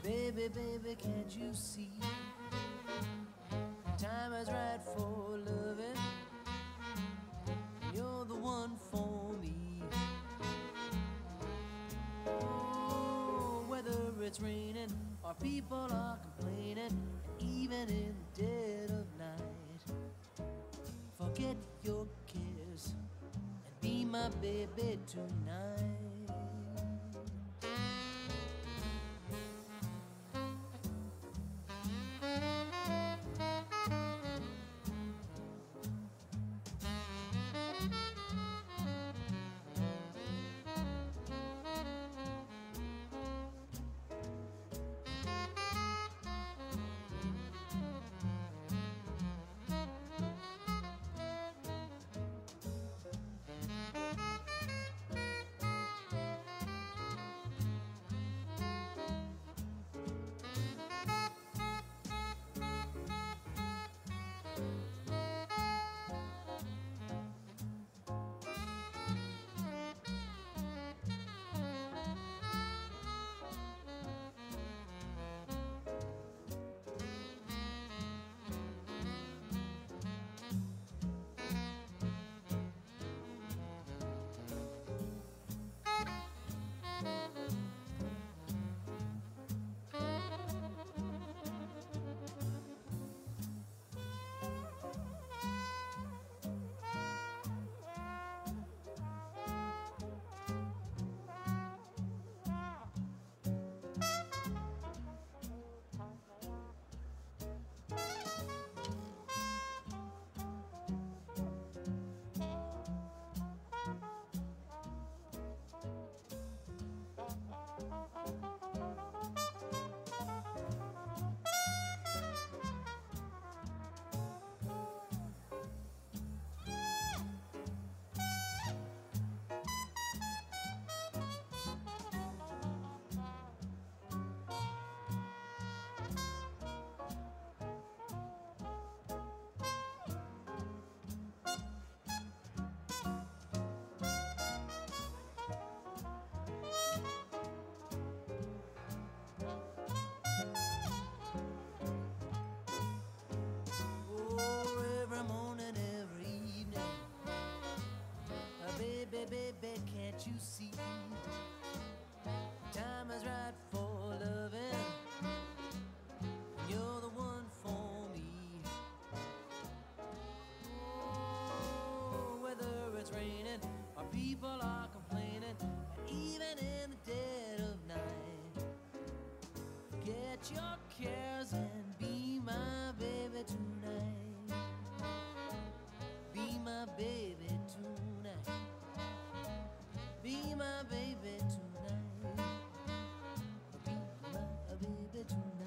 Baby, baby, can't you see? Time is right for loving. You're the one for me. Oh, whether it's raining or people are complaining, even in the dead of night, forget your cares and be my baby tonight. Baby, can't you see? Time is right for loving. You're the one for me. Oh, whether it's raining or people are complaining, even in the dead of night, forget your cares and be my baby tonight. Be my baby tonight. Be my baby tonight. Be my baby tonight.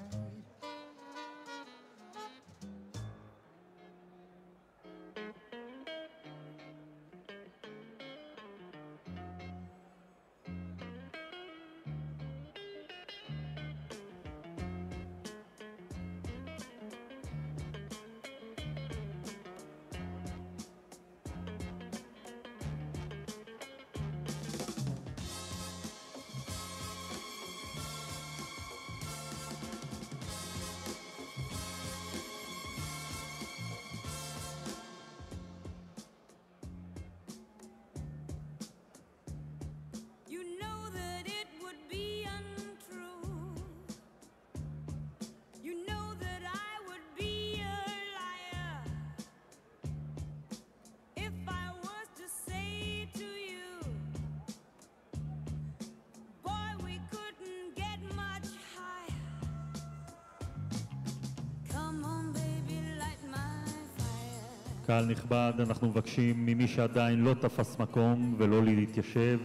קהל נכבד, אנחנו מבקשים ממי שעדיין לא תפס מקום ולא להתיישב,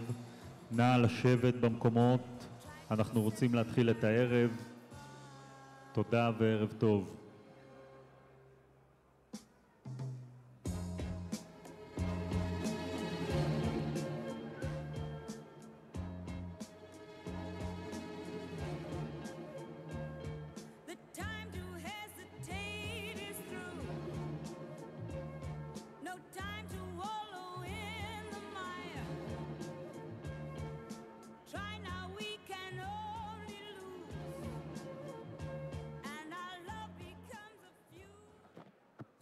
נא לשבת במקומות, אנחנו רוצים להתחיל את הערב. תודה וערב טוב.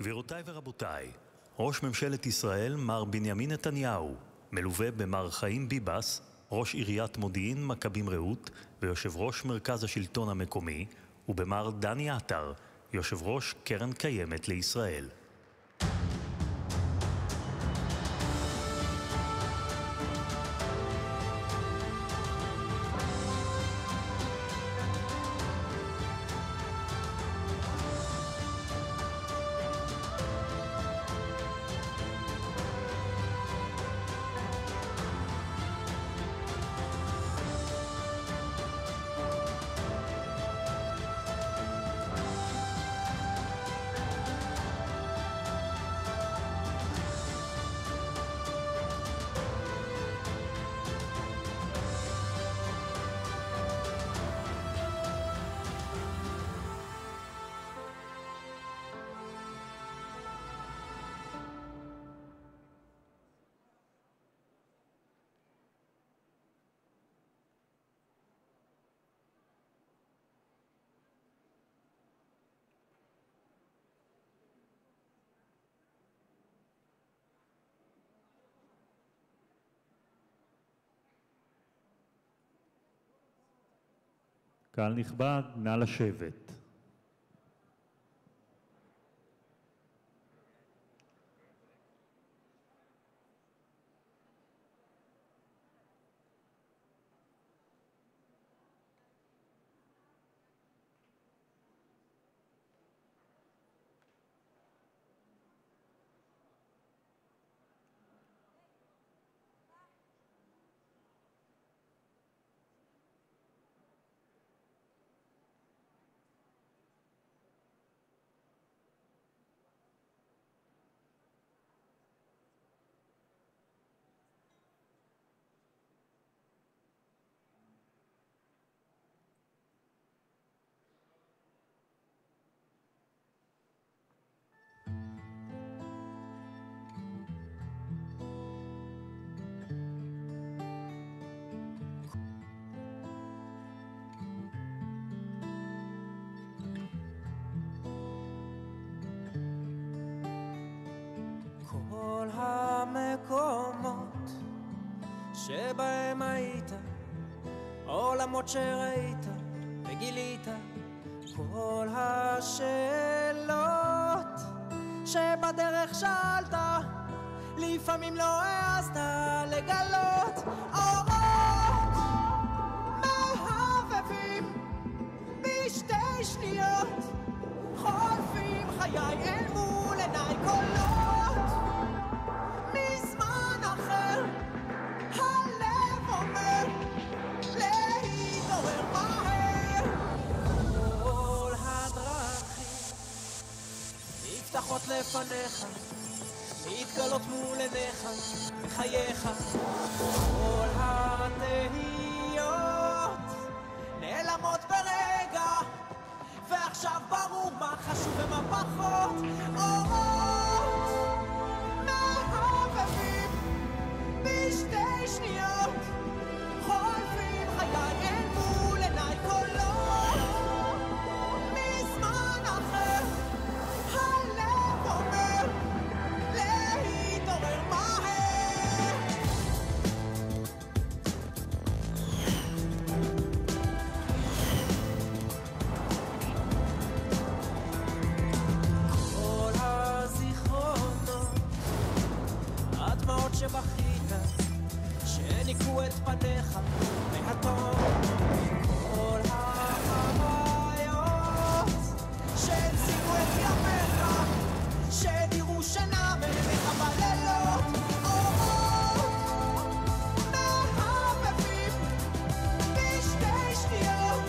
גבירותיי ורבותיי, ראש ממשלת ישראל מר בנימין נתניהו, מלווה במר חיים ביבס, ראש עיריית מודיעין מכבים רעות ויושב ראש מרכז השלטון המקומי, ובמר דני עטר, יושב ראש קרן קיימת לישראל. קהל נכבד, נא לשבת. כל המקומות שבהם היית, עולמות שראית וגילית, כל השאלות שבדרך שאלת, לפעמים לא העזת לגלות. אורות מהבהבים בשתי שניות, חולפים חיי אל מול עיניי קולות מזמן אחר. הלב אומר להתעורר מהר. כל הדרכים נפתחות לפניך, מתגלות מול עיניך בחייך. כל התהיות נעלמות ברגע, ועכשיו ברור מה חשוב ומה פחות. אורות מהבהבים בשתי שניות, חולפים חיי אל מול עיניי קולות מזמן אחר. הלב אומר להתעורר מהר. כל הזיכרונות, הדמעות שבכית, שניקו את פניך מהתום, כל החוויות שהנסיגו את ימיך, שדירו שינה מעיניך בלילות. אורות מהבהבים בשתי שניות,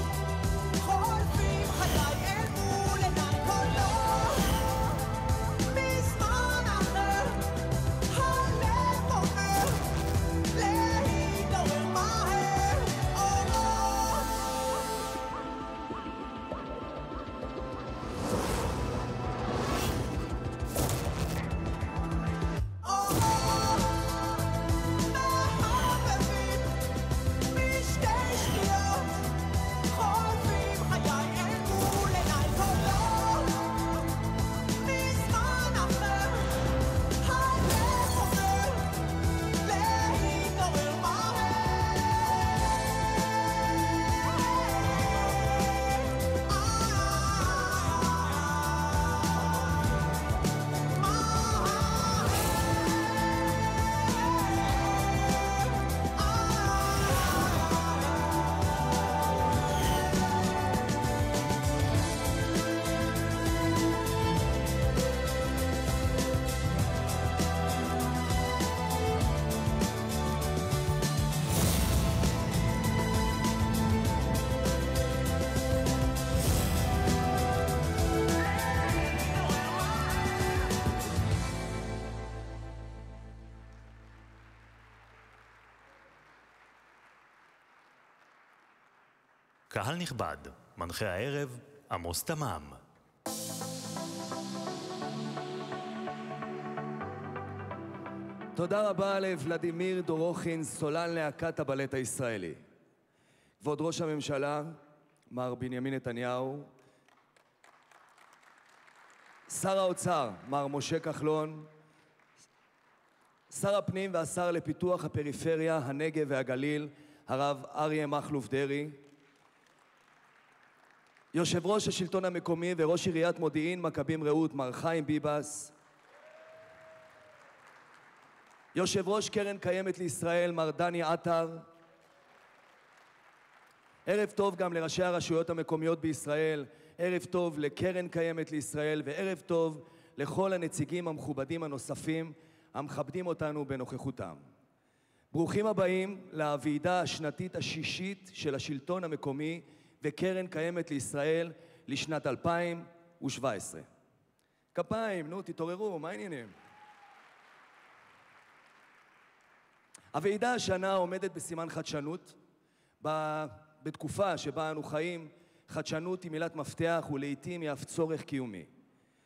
חולפים חיי אל מול עיניי קולות מזמן אחר. הלב אומר להתעורר מהר. קהל נכבד, מנחה הערב, עמוס תמם. תודה רבה לוולדימיר דורוכין, סולן להקת הבלט הישראלי. כבוד ראש הממשלה, מר בנימין נתניהו, שר האוצר, מר משה כחלון, שר הפנים והשר לפיתוח הפריפריה, הנגב והגליל, הרב אריה מכלוף דרעי, יושב ראש השלטון המקומי וראש עיריית מודיעין מכבים רעות, מר חיים ביבס, יושב ראש קרן קיימת לישראל, מר דני עטר. ערב טוב גם לראשי הרשויות המקומיות בישראל, ערב טוב לקרן קיימת לישראל, וערב טוב לכל הנציגים המכובדים הנוספים המכבדים אותנו בנוכחותם. ברוכים הבאים לוועידה השנתית השישית של השלטון המקומי וקרן קיימת לישראל לשנת 2017. כפיים, נו, תתעוררו, מה העניינים? הוועידה השנה עומדת בסימן חדשנות. בתקופה שבה אנו חיים, חדשנות היא מילת מפתח ולעיתים היא אף צורך קיומי.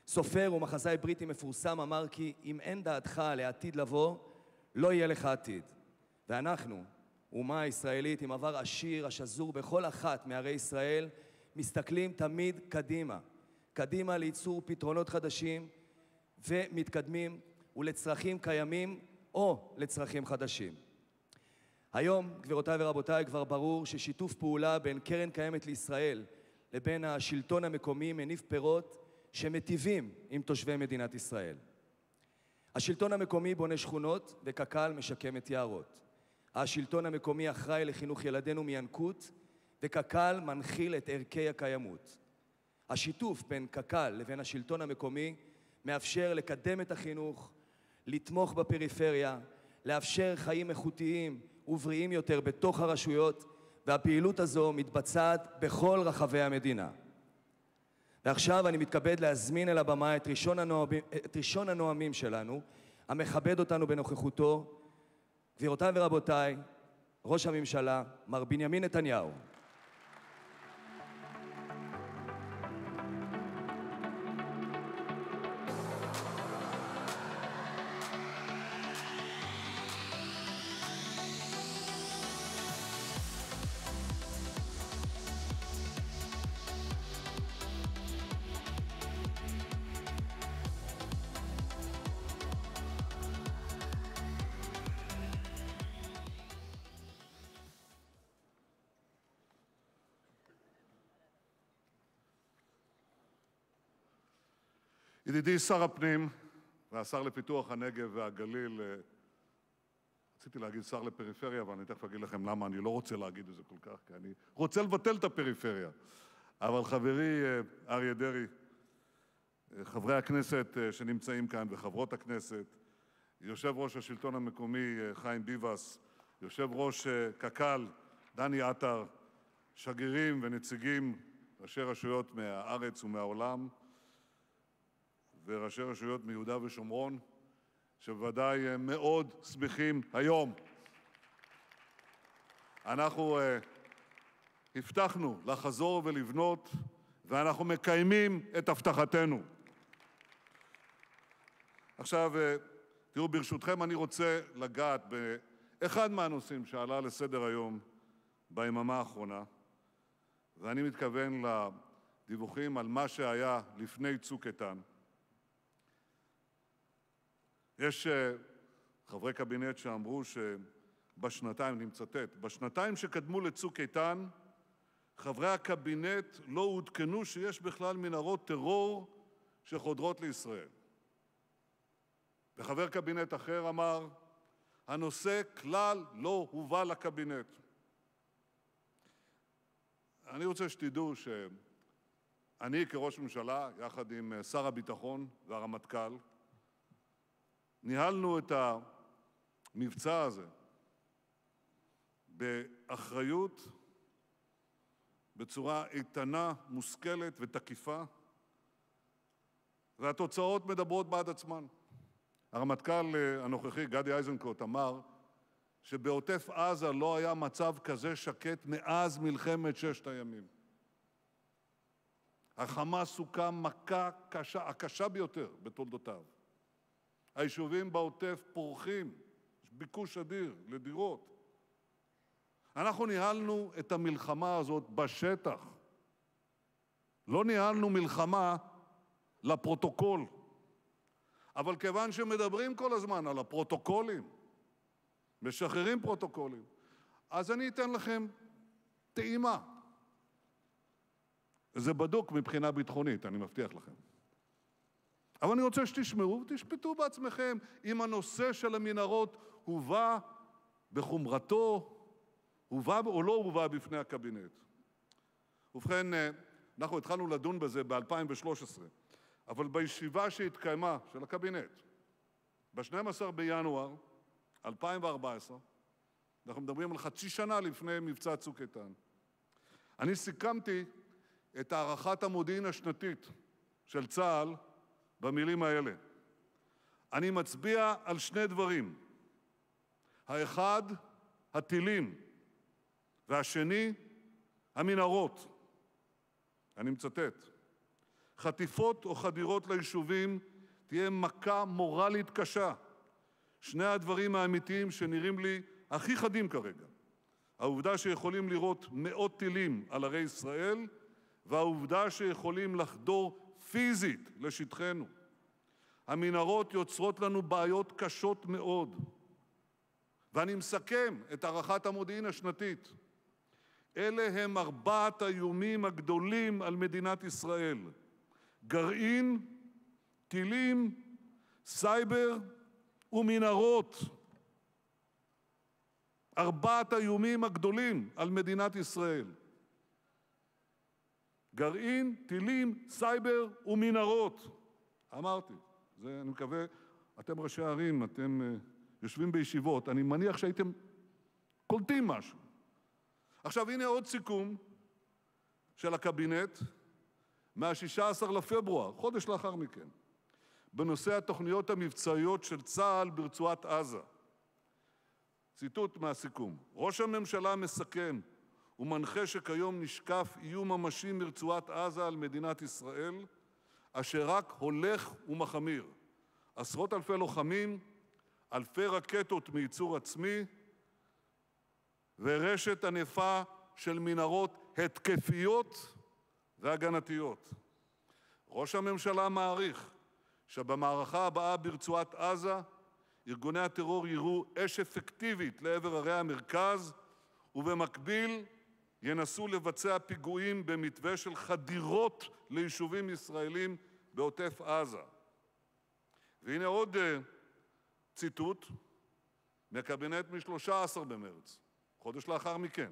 סופר ומחזאי בריטי מפורסם אמר כי אם אין דעתך לעתיד לבוא, לא יהיה לך עתיד. ואנחנו, אומה הישראלית עם עבר עשיר השזור בכל אחת מערי ישראל, מסתכלים תמיד קדימה. קדימה לייצור פתרונות חדשים ומתקדמים ולצרכים קיימים או לצרכים חדשים. היום, גבירותיי ורבותיי, כבר ברור ששיתוף פעולה בין קרן קיימת לישראל לבין השלטון המקומי מניב פירות שמטיבים עם תושבי מדינת ישראל. השלטון המקומי בונה שכונות וקק"ל משקמת יערות. השלטון המקומי אחראי לחינוך ילדינו מינקות וקק"ל מנחיל את ערכי הקיימות. השיתוף בין קק"ל לבין השלטון המקומי מאפשר לקדם את החינוך, לתמוך בפריפריה, לאפשר חיים איכותיים ובריאים יותר בתוך הרשויות, והפעילות הזו מתבצעת בכל רחבי המדינה. ועכשיו אני מתכבד להזמין אל הבמה את ראשון הנואמים שלנו, המכבד אותנו בנוכחותו, גבירותיי ורבותיי, ראש הממשלה, מר בנימין נתניהו. ידידי שר הפנים והשר לפיתוח הנגב והגליל, רציתי להגיד שר לפריפריה, אבל אני תכף אגיד לכם למה אני לא רוצה להגיד את זה כל כך, כי אני רוצה לבטל את הפריפריה. אבל חברי אריה דרעי, חברי הכנסת שנמצאים כאן וחברות הכנסת, יושב ראש השלטון המקומי חיים ביבס, יושב ראש קק"ל דני עטר, שגרירים ונציגים, ראשי רשויות מהארץ ומהעולם, וראשי רשויות מיהודה ושומרון, שבוודאי מאוד שמחים היום. אנחנו הבטחנו לחזור ולבנות, ואנחנו מקיימים את הבטחתנו. עכשיו, תראו, ברשותכם אני רוצה לגעת באחד מהנושאים שעלה לסדר היום ביממה האחרונה, ואני מתכוון לדיווחים על מה שהיה לפני צוק איתן. יש חברי קבינט שאמרו שבשנתיים, אני מצטט, בשנתיים שקדמו לצוק איתן, חברי הקבינט לא עודכנו שיש בכלל מנהרות טרור שחודרות לישראל. וחבר קבינט אחר אמר, הנושא כלל לא הובא לקבינט. אני רוצה שתדעו שאני כראש ממשלה, יחד עם שר הביטחון והרמטכ"ל, ניהלנו את המבצע הזה באחריות, בצורה איתנה, מושכלת ותקיפה, והתוצאות מדברות בעד עצמן. הרמטכ"ל הנוכחי, גדי איזנקוט, אמר שבעוטף עזה לא היה מצב כזה שקט מאז מלחמת ששת הימים. החמאס הוכה מכה קשה, הקשה ביותר בתולדותיו. היישובים בעוטף פורחים, יש ביקוש אדיר לדירות. אנחנו ניהלנו את המלחמה הזאת בשטח. לא ניהלנו מלחמה לפרוטוקול. אבל כיוון שמדברים כל הזמן על הפרוטוקולים, משחררים פרוטוקולים, אז אני אתן לכם טעימה. זה בדוק מבחינה ביטחונית, אני מבטיח לכם. אבל אני רוצה שתשמעו ותשפטו בעצמכם אם הנושא של המנהרות הובא בחומרתו, הובא או לא הובא בפני הקבינט. ובכן, אנחנו התחלנו לדון בזה ב-2013, אבל בישיבה שהתקיימה של הקבינט, ב-12 בינואר 2014, אנחנו מדברים על חצי שנה לפני מבצע צוק איתן, אני סיכמתי את הערכת המודיעין השנתית של צה"ל במילים האלה. אני מצביע על שני דברים. האחד, הטילים, והשני, המנהרות. אני מצטט. חטיפות או חדירות ליישובים תהיה מכה מורלית קשה. שני הדברים האמיתיים שנראים לי הכי חדים כרגע. העובדה שיכולים לירות מאות טילים על ערי ישראל, והעובדה שיכולים לחדור פיזית לשטחנו. המנהרות יוצרות לנו בעיות קשות מאוד. ואני מסכם את הערכת המודיעין השנתית. אלה הם 4 האיומים הגדולים על מדינת ישראל. גרעין, טילים, סייבר ומנהרות. 4 האיומים הגדולים על מדינת ישראל. גרעין, טילים, סייבר ומנהרות. אמרתי, זה אני מקווה, אתם ראשי הערים, אתם יושבים בישיבות, אני מניח שהייתם קולטים משהו. עכשיו הנה עוד סיכום של הקבינט מה-16 לפברואר, חודש לאחר מכן, בנושא התוכניות המבצעיות של צה"ל ברצועת עזה. ציטוט מהסיכום: ראש הממשלה מסכם ומנחה שכיום נשקף איום ממשי מרצועת עזה על מדינת ישראל, אשר רק הולך ומחמיר. עשרות אלפי לוחמים, אלפי רקטות מייצור עצמי, ורשת ענפה של מנהרות התקפיות והגנתיות. ראש הממשלה מעריך שבמערכה הבאה ברצועת עזה, ארגוני הטרור יראו אש אפקטיבית לעבר ערי המרכז, ובמקביל ינסו לבצע פיגועים במתווה של חדירות ליישובים ישראלים בעוטף עזה. והנה עוד ציטוט מהקבינט מ-13 במרץ, חודש לאחר מכן,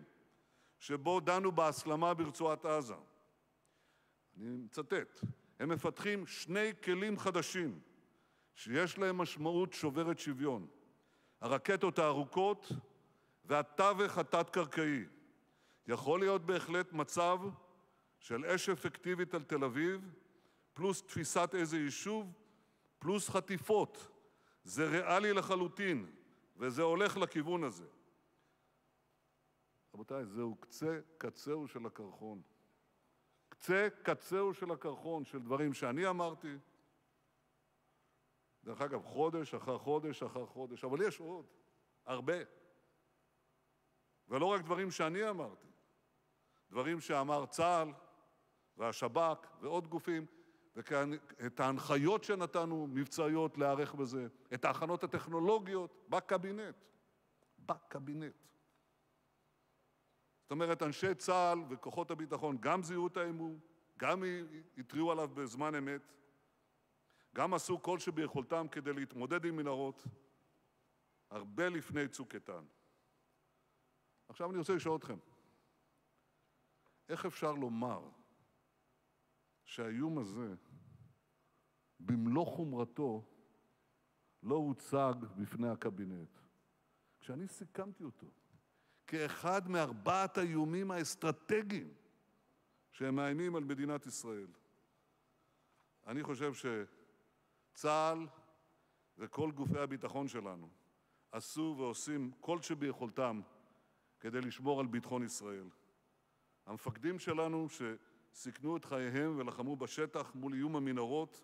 שבו דנו בהסלמה ברצועת עזה. אני מצטט, הם מפתחים 2 כלים חדשים שיש להם משמעות שוברת שוויון: הרקטות הארוכות והתווך התת-קרקעי. יכול להיות בהחלט מצב של אש אפקטיבית על תל אביב, פלוס תפיסת איזה יישוב, פלוס חטיפות. זה ריאלי לחלוטין, וזה הולך לכיוון הזה. רבותיי, זהו קצה קצהו של הקרחון. קצה קצהו של הקרחון, של דברים שאני אמרתי, דרך אגב, חודש אחר חודש אחר חודש, אבל יש עוד, הרבה. ולא רק דברים שאני אמרתי, דברים שאמר צה"ל והשב"כ ועוד גופים, ואת ההנחיות שנתנו מבצעיות להיערך בזה, את ההכנות הטכנולוגיות בקבינט. בקבינט. זאת אומרת, אנשי צה"ל וכוחות הביטחון גם זיהו את האיום, גם התריעו עליו בזמן אמת, גם עשו כל שביכולתם כדי להתמודד עם מנהרות, הרבה לפני צוק איתן. עכשיו אני רוצה לשאול אתכם, איך אפשר לומר שהאיום הזה, במלוא חומרתו, לא הוצג בפני הקבינט? כשאני סיכמתי אותו כאחד מ4 האיומים האסטרטגיים שהם מאיימים על מדינת ישראל. אני חושב שצה"ל וכל גופי הביטחון שלנו עשו ועושים כל שביכולתם כדי לשמור על ביטחון ישראל. המפקדים שלנו שסיכנו את חייהם ולחמו בשטח מול איום המנהרות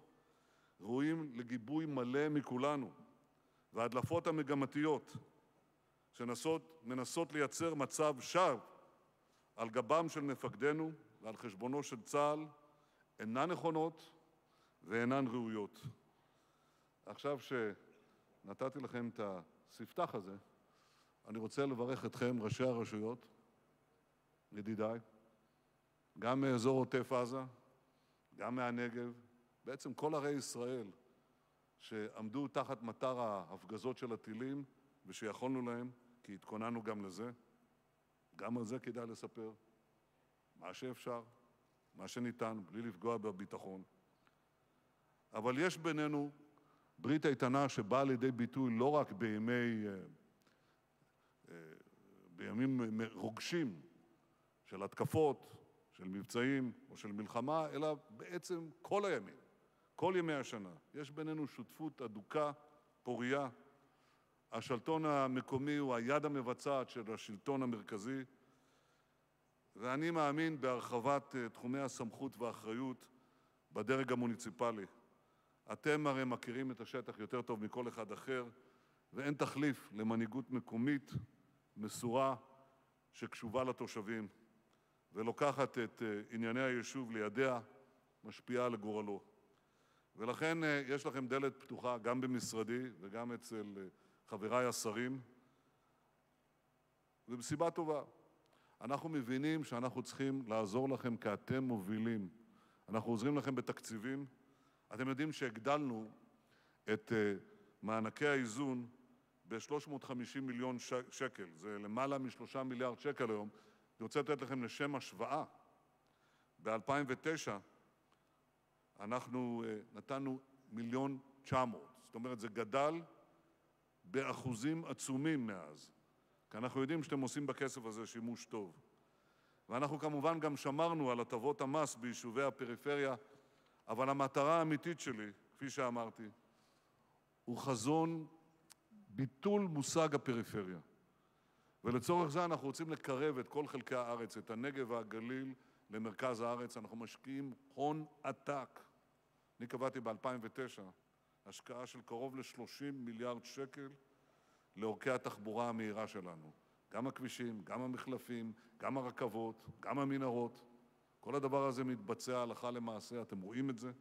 ראויים לגיבוי מלא מכולנו, וההדלפות המגמתיות שמנסות לייצר מצב שווא על גבם של מפקדינו ועל חשבונו של צה"ל אינן נכונות ואינן ראויות. עכשיו שנתתי לכם את הספתח הזה, אני רוצה לברך אתכם, ראשי הרשויות, ידידיי, גם מאזור עוטף עזה, גם מהנגב, בעצם כל ערי ישראל שעמדו תחת מטר ההפגזות של הטילים ושיכולנו להם, כי התכוננו גם לזה. גם על זה כדאי לספר, מה שאפשר, מה שניתן, בלי לפגוע בביטחון. אבל יש בינינו ברית איתנה שבאה לידי ביטוי לא רק בימים רוגשים של התקפות, של מבצעים או של מלחמה, אלא בעצם כל הימים, כל ימי השנה. יש בינינו שותפות אדוקה, פוריה. השלטון המקומי הוא היד המבצעת של השלטון המרכזי, ואני מאמין בהרחבת תחומי הסמכות והאחריות בדרג המוניציפלי. אתם הרי מכירים את השטח יותר טוב מכל אחד אחר, ואין תחליף למנהיגות מקומית מסורה שקשובה לתושבים, ולוקחת את ענייני היישוב לידיה, משפיעה לגורלו. ולכן יש לכם דלת פתוחה גם במשרדי וגם אצל חבריי השרים, ובסיבה טובה. אנחנו מבינים שאנחנו צריכים לעזור לכם כי אתם מובילים. אנחנו עוזרים לכם בתקציבים. אתם יודעים שהגדלנו את מענקי האיזון ב-350 מיליון שקל. זה למעלה מ3 מיליארד שקל היום. אני רוצה לתת לכם לשם השוואה. ב-2009 אנחנו נתנו 1,900,000. זאת אומרת, זה גדל באחוזים עצומים מאז. כי אנחנו יודעים שאתם עושים בכסף הזה שימוש טוב. ואנחנו כמובן גם שמרנו על הטבות המס ביישובי הפריפריה, אבל המטרה האמיתית שלי, כפי שאמרתי, הוא חזון ביטול מושג הפריפריה. ולצורך זה אנחנו רוצים לקרב את כל חלקי הארץ, את הנגב והגליל, למרכז הארץ. אנחנו משקיעים הון עתק. אני קבעתי ב-2009 השקעה של קרוב ל-30 מיליארד שקל לאורכי התחבורה המהירה שלנו. גם הכבישים, גם המחלפים, גם הרכבות, גם המנהרות. כל הדבר הזה מתבצע הלכה למעשה, אתם רואים את זה.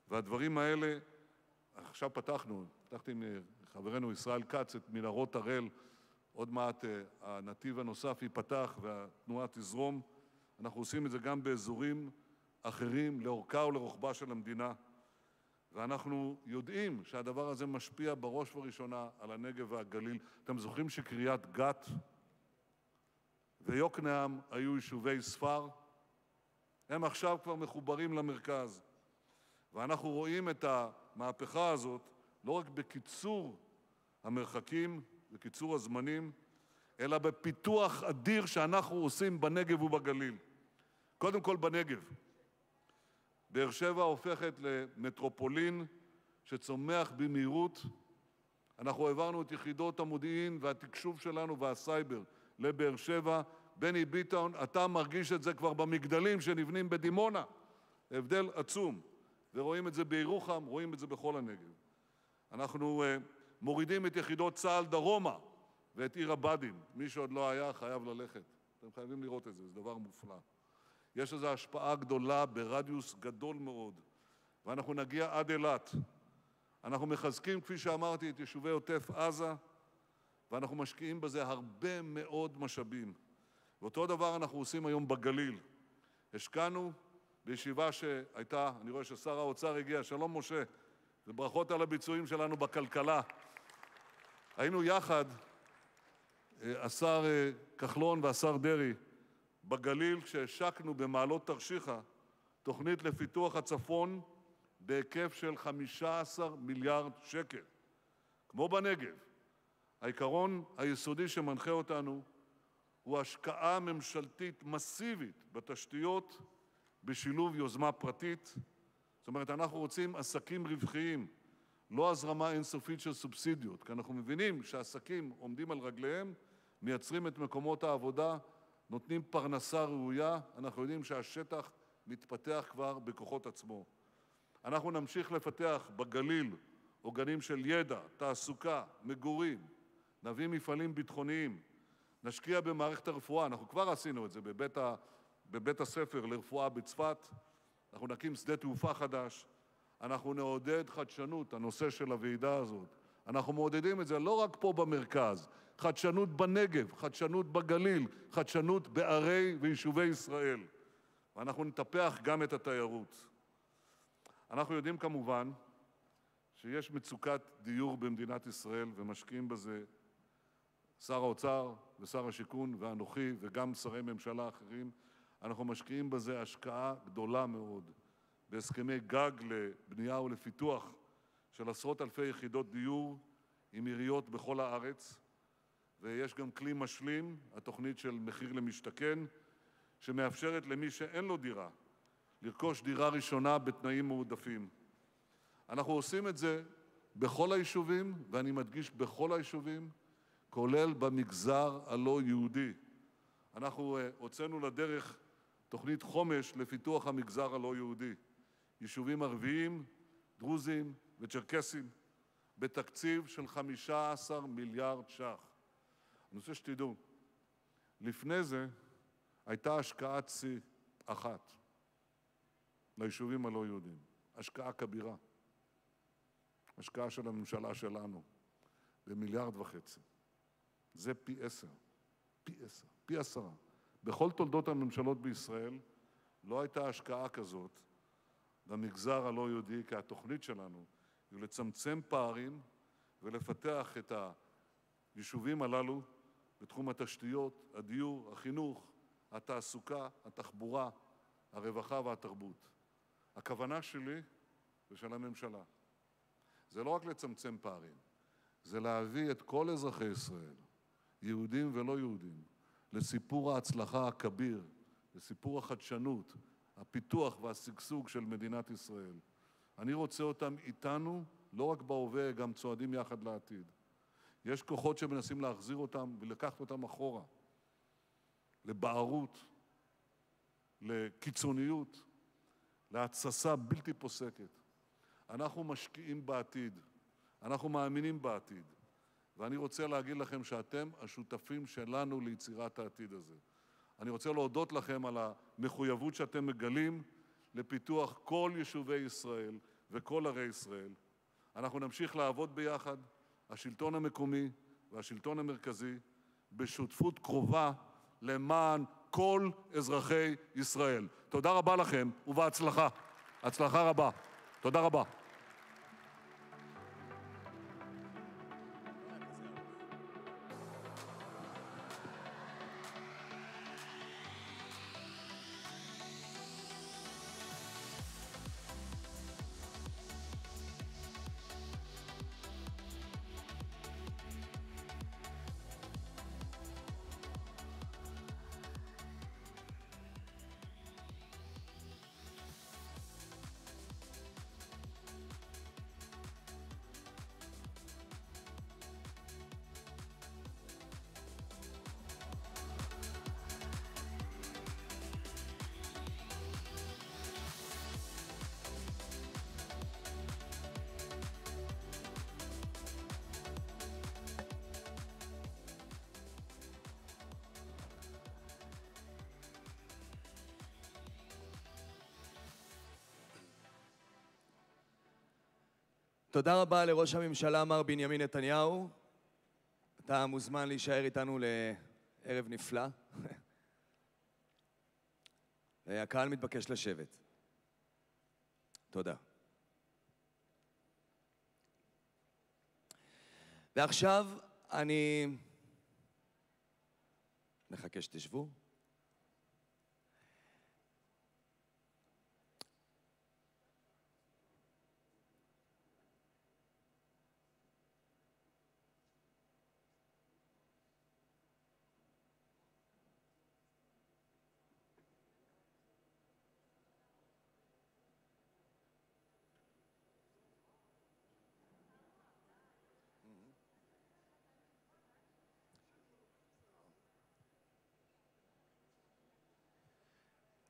והדברים האלה, עכשיו פתחתי עם חברנו ישראל כץ את מנהרות הראל, עוד מעט הנתיב הנוסף ייפתח והתנועה תזרום. אנחנו עושים את זה גם באזורים אחרים, לאורכה ולרוחבה של המדינה. ואנחנו יודעים שהדבר הזה משפיע בראש ובראשונה על הנגב והגליל. אתם זוכרים שקריית גת ויוקנעם היו יישובי ספר? הם עכשיו כבר מחוברים למרכז. ואנחנו רואים את המהפכה הזאת לא רק בקיצור המרחקים וקיצור הזמנים, אלא בפיתוח אדיר שאנחנו עושים בנגב ובגליל. קודם כל בנגב. באר שבע הופכת למטרופולין שצומח במהירות. אנחנו העברנו את יחידות המודיעין והתקשוב שלנו והסייבר לבאר שבע. בני ביטון, אתה מרגיש את זה כבר במגדלים שנבנים בדימונה. הבדל עצום. ורואים את זה בירוחם, רואים את זה בכל הנגב. אנחנו מורידים את יחידות צה"ל דרומה ואת עיר הבה"דים. מי שעוד לא היה חייב ללכת. אתם חייבים לראות את זה, זה דבר מופלא. יש לזה השפעה גדולה ברדיוס גדול מאוד, ואנחנו נגיע עד אילת. אנחנו מחזקים, כפי שאמרתי, את יישובי עוטף עזה, ואנחנו משקיעים בזה הרבה מאוד משאבים. ואותו דבר אנחנו עושים היום בגליל. השקענו בישיבה שהייתה, אני רואה ששר האוצר הגיע, שלום משה, וברכות על הביצועים שלנו בכלכלה. היינו יחד, השר כחלון והשר דרעי, בגליל כשהשקנו במעלות תרשיחא תוכנית לפיתוח הצפון בהיקף של 15 מיליארד שקל. כמו בנגב, העיקרון היסודי שמנחה אותנו הוא השקעה ממשלתית מסיבית בתשתיות בשילוב יוזמה פרטית. זאת אומרת, אנחנו רוצים עסקים רווחיים. לא הזרמה אינסופית של סובסידיות, כי אנחנו מבינים שהעסקים עומדים על רגליהם, מייצרים את מקומות העבודה, נותנים פרנסה ראויה, אנחנו יודעים שהשטח מתפתח כבר בכוחות עצמו. אנחנו נמשיך לפתח בגליל עוגנים של ידע, תעסוקה, מגורים, נביא מפעלים ביטחוניים, נשקיע במערכת הרפואה, אנחנו כבר עשינו את זה בבית הספר לרפואה בצפת, אנחנו נקים שדה תעופה חדש, אנחנו נעודד חדשנות, הנושא של הוועידה הזאת. אנחנו מעודדים את זה לא רק פה במרכז, חדשנות בנגב, חדשנות בגליל, חדשנות בערי ויישובי ישראל. ואנחנו נטפח גם את התיירות. אנחנו יודעים כמובן שיש מצוקת דיור במדינת ישראל ומשקיעים בזה שר האוצר ושר השיכון ואנוכי וגם שרי ממשלה אחרים. אנחנו משקיעים בזה השקעה גדולה מאוד. בהסכמי גג לבנייה ולפיתוח של עשרות אלפי יחידות דיור עם עיריות בכל הארץ, ויש גם כלי משלים, התוכנית של מחיר למשתכן, שמאפשרת למי שאין לו דירה לרכוש דירה ראשונה בתנאים מועדפים. אנחנו עושים את זה בכל היישובים, ואני מדגיש בכל היישובים, כולל במגזר הלא יהודי. אנחנו הוצאנו לדרך תוכנית חומש לפיתוח המגזר הלא יהודי. יישובים ערביים, דרוזים וצ'רקסים, בתקציב של 15 מיליארד ש"ח. אני רוצה שתדעו, לפני זה הייתה השקעת שיא אחת ליישובים הלא יהודיים, השקעה כבירה, השקעה של הממשלה שלנו, ב1.5 מיליארד. זה פי 10, פי 10. בכל תולדות הממשלות בישראל לא הייתה השקעה כזאת במגזר הלא יהודי, כי התוכנית שלנו היא לצמצם פערים ולפתח את היישובים הללו בתחום התשתיות, הדיור, החינוך, התעסוקה, התחבורה, הרווחה והתרבות. הכוונה שלי ושל הממשלה זה לא רק לצמצם פערים, זה להביא את כל אזרחי ישראל, יהודים ולא יהודים, לסיפור ההצלחה הכביר, לסיפור החדשנות, הפיתוח והשגשוג של מדינת ישראל. אני רוצה אותם איתנו, לא רק בהווה, גם צועדים יחד לעתיד. יש כוחות שמנסים להחזיר אותם ולקחת אותם אחורה, לבערות, לקיצוניות, להתססה בלתי פוסקת. אנחנו משקיעים בעתיד, אנחנו מאמינים בעתיד, ואני רוצה להגיד לכם שאתם השותפים שלנו ליצירת העתיד הזה. אני רוצה להודות לכם על המחויבות שאתם מגלים לפיתוח כל יישובי ישראל וכל ערי ישראל. אנחנו נמשיך לעבוד ביחד, השלטון המקומי והשלטון המרכזי, בשותפות קרובה למען כל אזרחי ישראל. תודה רבה לכם ובהצלחה. הצלחה רבה. תודה רבה. תודה רבה לראש הממשלה מר בנימין נתניהו. אתה מוזמן להישאר איתנו לערב נפלא. הקהל מתבקש לשבת. תודה. ועכשיו אני מחכה שתשבו.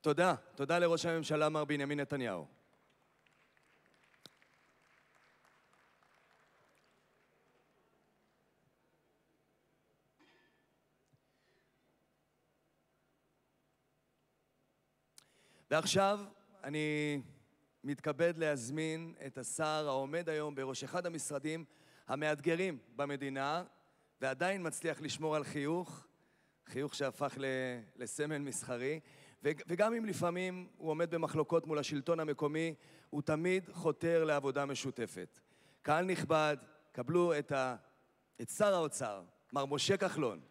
תודה. תודה לראש הממשלה מר בנימין נתניהו. ועכשיו אני מתכבד להזמין את השר העומד היום בראש אחד המשרדים המאתגרים במדינה, ועדיין מצליח לשמור על חיוך שהפך לסמל מסחרי, וגם אם לפעמים הוא עומד במחלוקות מול השלטון המקומי, הוא תמיד חותר לעבודה משותפת. קהל נכבד, קבלו את שר האוצר, מר משה כחלון.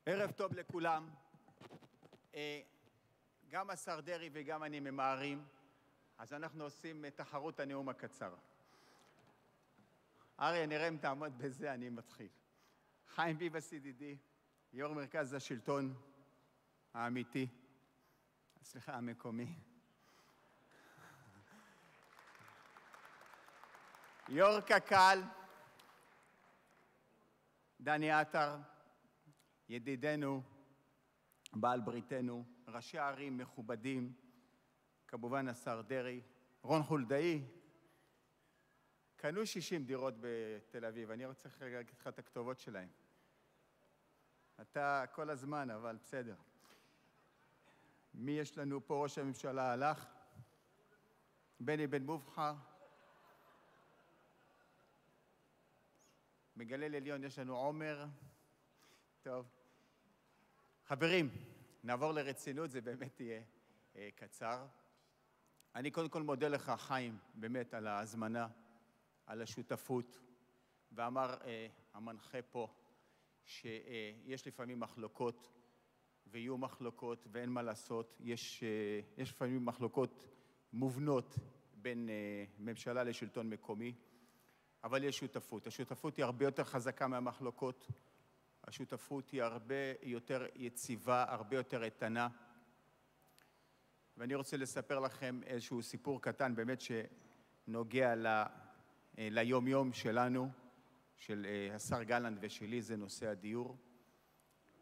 ערב טוב לכולם. גם השר דרעי וגם אני ממהרים, אז אנחנו עושים תחרות הנאום הקצר. אריה, נראה אם תעמוד בזה, אני מתחיל. חיים ביבס ידידי, יו"ר מרכז השלטון האמיתי, סליחה, המקומי. יו"ר קק"ל, דני עטר, ידידנו, בעל בריתנו, ראשי הערים מכובדים, כמובן השר דרעי, רון חולדאי, קנו 60 דירות בתל אביב, אני רוצה להגיד לך את הכתובות שלהם. אתה כל הזמן, אבל בסדר. מי יש לנו פה? ראש הממשלה הלך, בני בן מובחר, מגליל עליון יש לנו עומר, טוב. חברים, נעבור לרצינות, זה באמת יהיה קצר. אני קודם כל מודה לך, חיים, באמת על ההזמנה, על השותפות, ואמר המנחה פה שיש לפעמים מחלוקות, ויהיו מחלוקות ואין מה לעשות. יש לפעמים מחלוקות מובנות בין ממשלה לשלטון מקומי, אבל יש שותפות. השותפות היא הרבה יותר חזקה מהמחלוקות, השותפות היא הרבה יותר יציבה, הרבה יותר איתנה. ואני רוצה לספר לכם איזשהו סיפור קטן באמת שנוגע ליום-יום שלנו, של השר גלנט ושלי, זה נושא הדיור.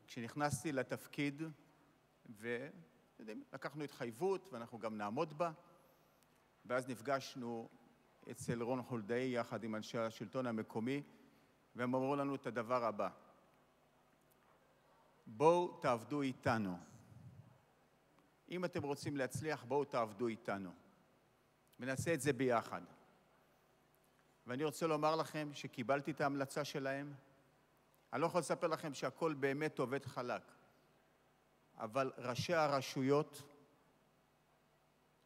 כשנכנסתי לתפקיד, ולקחנו התחייבות ואנחנו גם נעמוד בה, ואז נפגשנו אצל רון חולדאי יחד עם אנשי השלטון המקומי, והם אמרו לנו את הדבר הבא: בואו תעבדו איתנו. אם אתם רוצים להצליח, בואו תעבדו איתנו. ונעשה את זה ביחד. ואני רוצה לומר לכם שקיבלתי את ההמלצה שלהם. אני לא יכול לספר לכם שהכל באמת עובד חלק. אבל ראשי הרשויות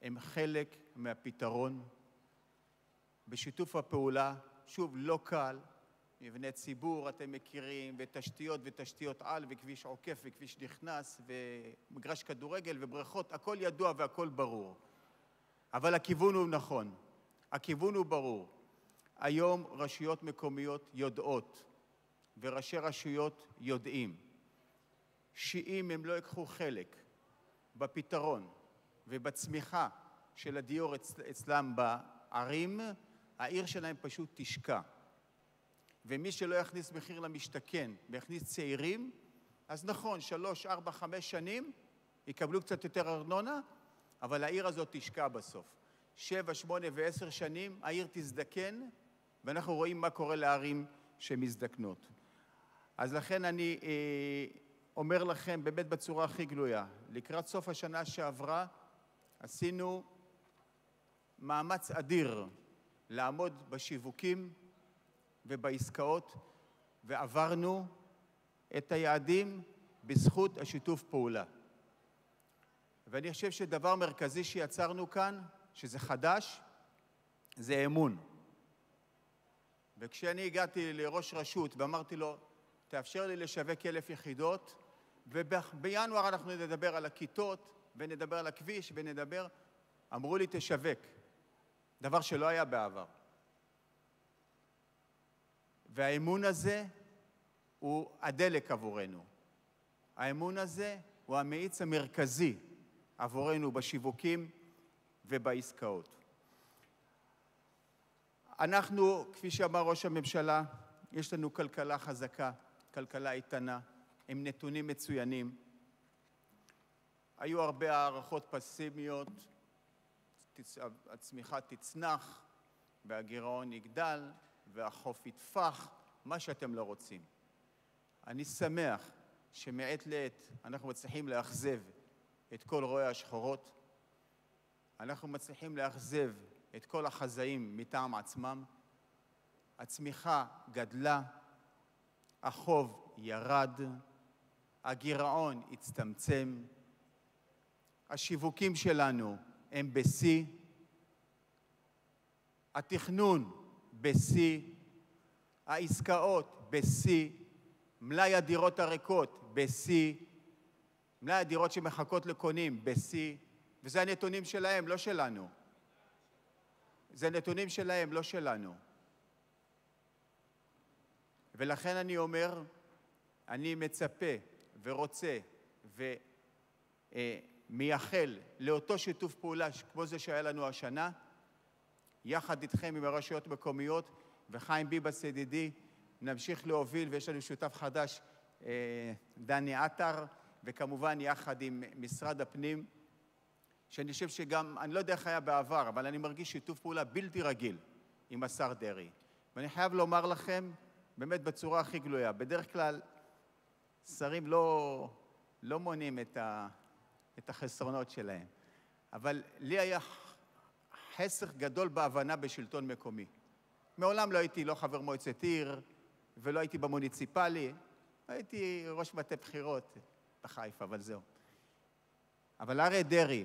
הם חלק מהפתרון. בשיתוף הפעולה, שוב, לא קל, מבני ציבור, אתם מכירים, ותשתיות ותשתיות על, וכביש עוקף וכביש נכנס, ומגרש כדורגל ובריכות, הכל ידוע והכל ברור. אבל הכיוון הוא נכון, הכיוון הוא ברור. היום רשויות מקומיות יודעות, וראשי רשויות יודעים, שאם הם לא יקחו חלק בפתרון ובצמיחה של הדיור אצלם בערים, העיר שלהם פשוט תשקע. ומי שלא יכניס מחיר למשתכן ויכניס צעירים, אז נכון, 3, 4, 5 שנים יקבלו קצת יותר ארנונה, אבל העיר הזאת תשקע בסוף. 7, 8 ו10 שנים העיר תזדקן, ואנחנו רואים מה קורה לערים שמזדקנות. אז לכן אני אומר לכם באמת בצורה הכי גלויה, לקראת סוף השנה שעברה עשינו מאמץ אדיר לעמוד בשיווקים ובעסקאות, ועברנו את היעדים בזכות השיתוף פעולה. ואני חושב שדבר מרכזי שיצרנו כאן, שזה חדש, זה אמון. וכשאני הגעתי לראש רשות ואמרתי לו, תאפשר לי לשווק 1,000 יחידות, ובינואר אנחנו נדבר על הכיתות, ונדבר על הכביש, אמרו לי תשווק, דבר שלא היה בעבר. והאמון הזה הוא הדלק עבורנו. האמון הזה הוא המאיץ המרכזי עבורנו בשיווקים ובעסקאות. אנחנו, כפי שאמר ראש הממשלה, יש לנו כלכלה חזקה, כלכלה איתנה, עם נתונים מצוינים. היו הרבה הערכות פסימיות, הצמיחה תצנח, והגירעון יגדל, והחוף יתפח, מה שאתם לא רוצים. אני שמח שמעת לעת אנחנו מצליחים לאכזב את כל רואי השחורות, אנחנו מצליחים לאכזב את כל החזאים מטעם עצמם, הצמיחה גדלה, החוב ירד, הגירעון הצטמצם, השיווקים שלנו הם בשיא, התכנון בשיא, העסקאות בשיא, מלאי הדירות הריקות בשיא, מלאי הדירות שמחכות לקונים בשיא, וזה הנתונים שלהם, לא שלנו. זה נתונים שלהם, לא שלנו. ולכן אני אומר, אני מצפה ורוצה ומייחל לאותו שיתוף פעולה כמו זה שהיה לנו השנה, יחד איתכם עם הרשויות מקומיות, וחיים ביבס ידידי נמשיך להוביל, ויש לנו שותף חדש, דני עטר, וכמובן יחד עם משרד הפנים, שאני חושב שגם, אני לא יודע איך היה בעבר, אבל אני מרגיש שיתוף פעולה בלתי רגיל עם השר דרעי. ואני חייב לומר לכם, באמת בצורה הכי גלויה, בדרך כלל שרים לא מונים את החסרונות שלהם, אבל לי היה חסך גדול בהבנה בשלטון מקומי. מעולם לא הייתי לא חבר מועצת עיר, ולא הייתי במוניציפלי, הייתי ראש מטה בחירות בחיפה, אבל זהו. אבל אריה דרעי,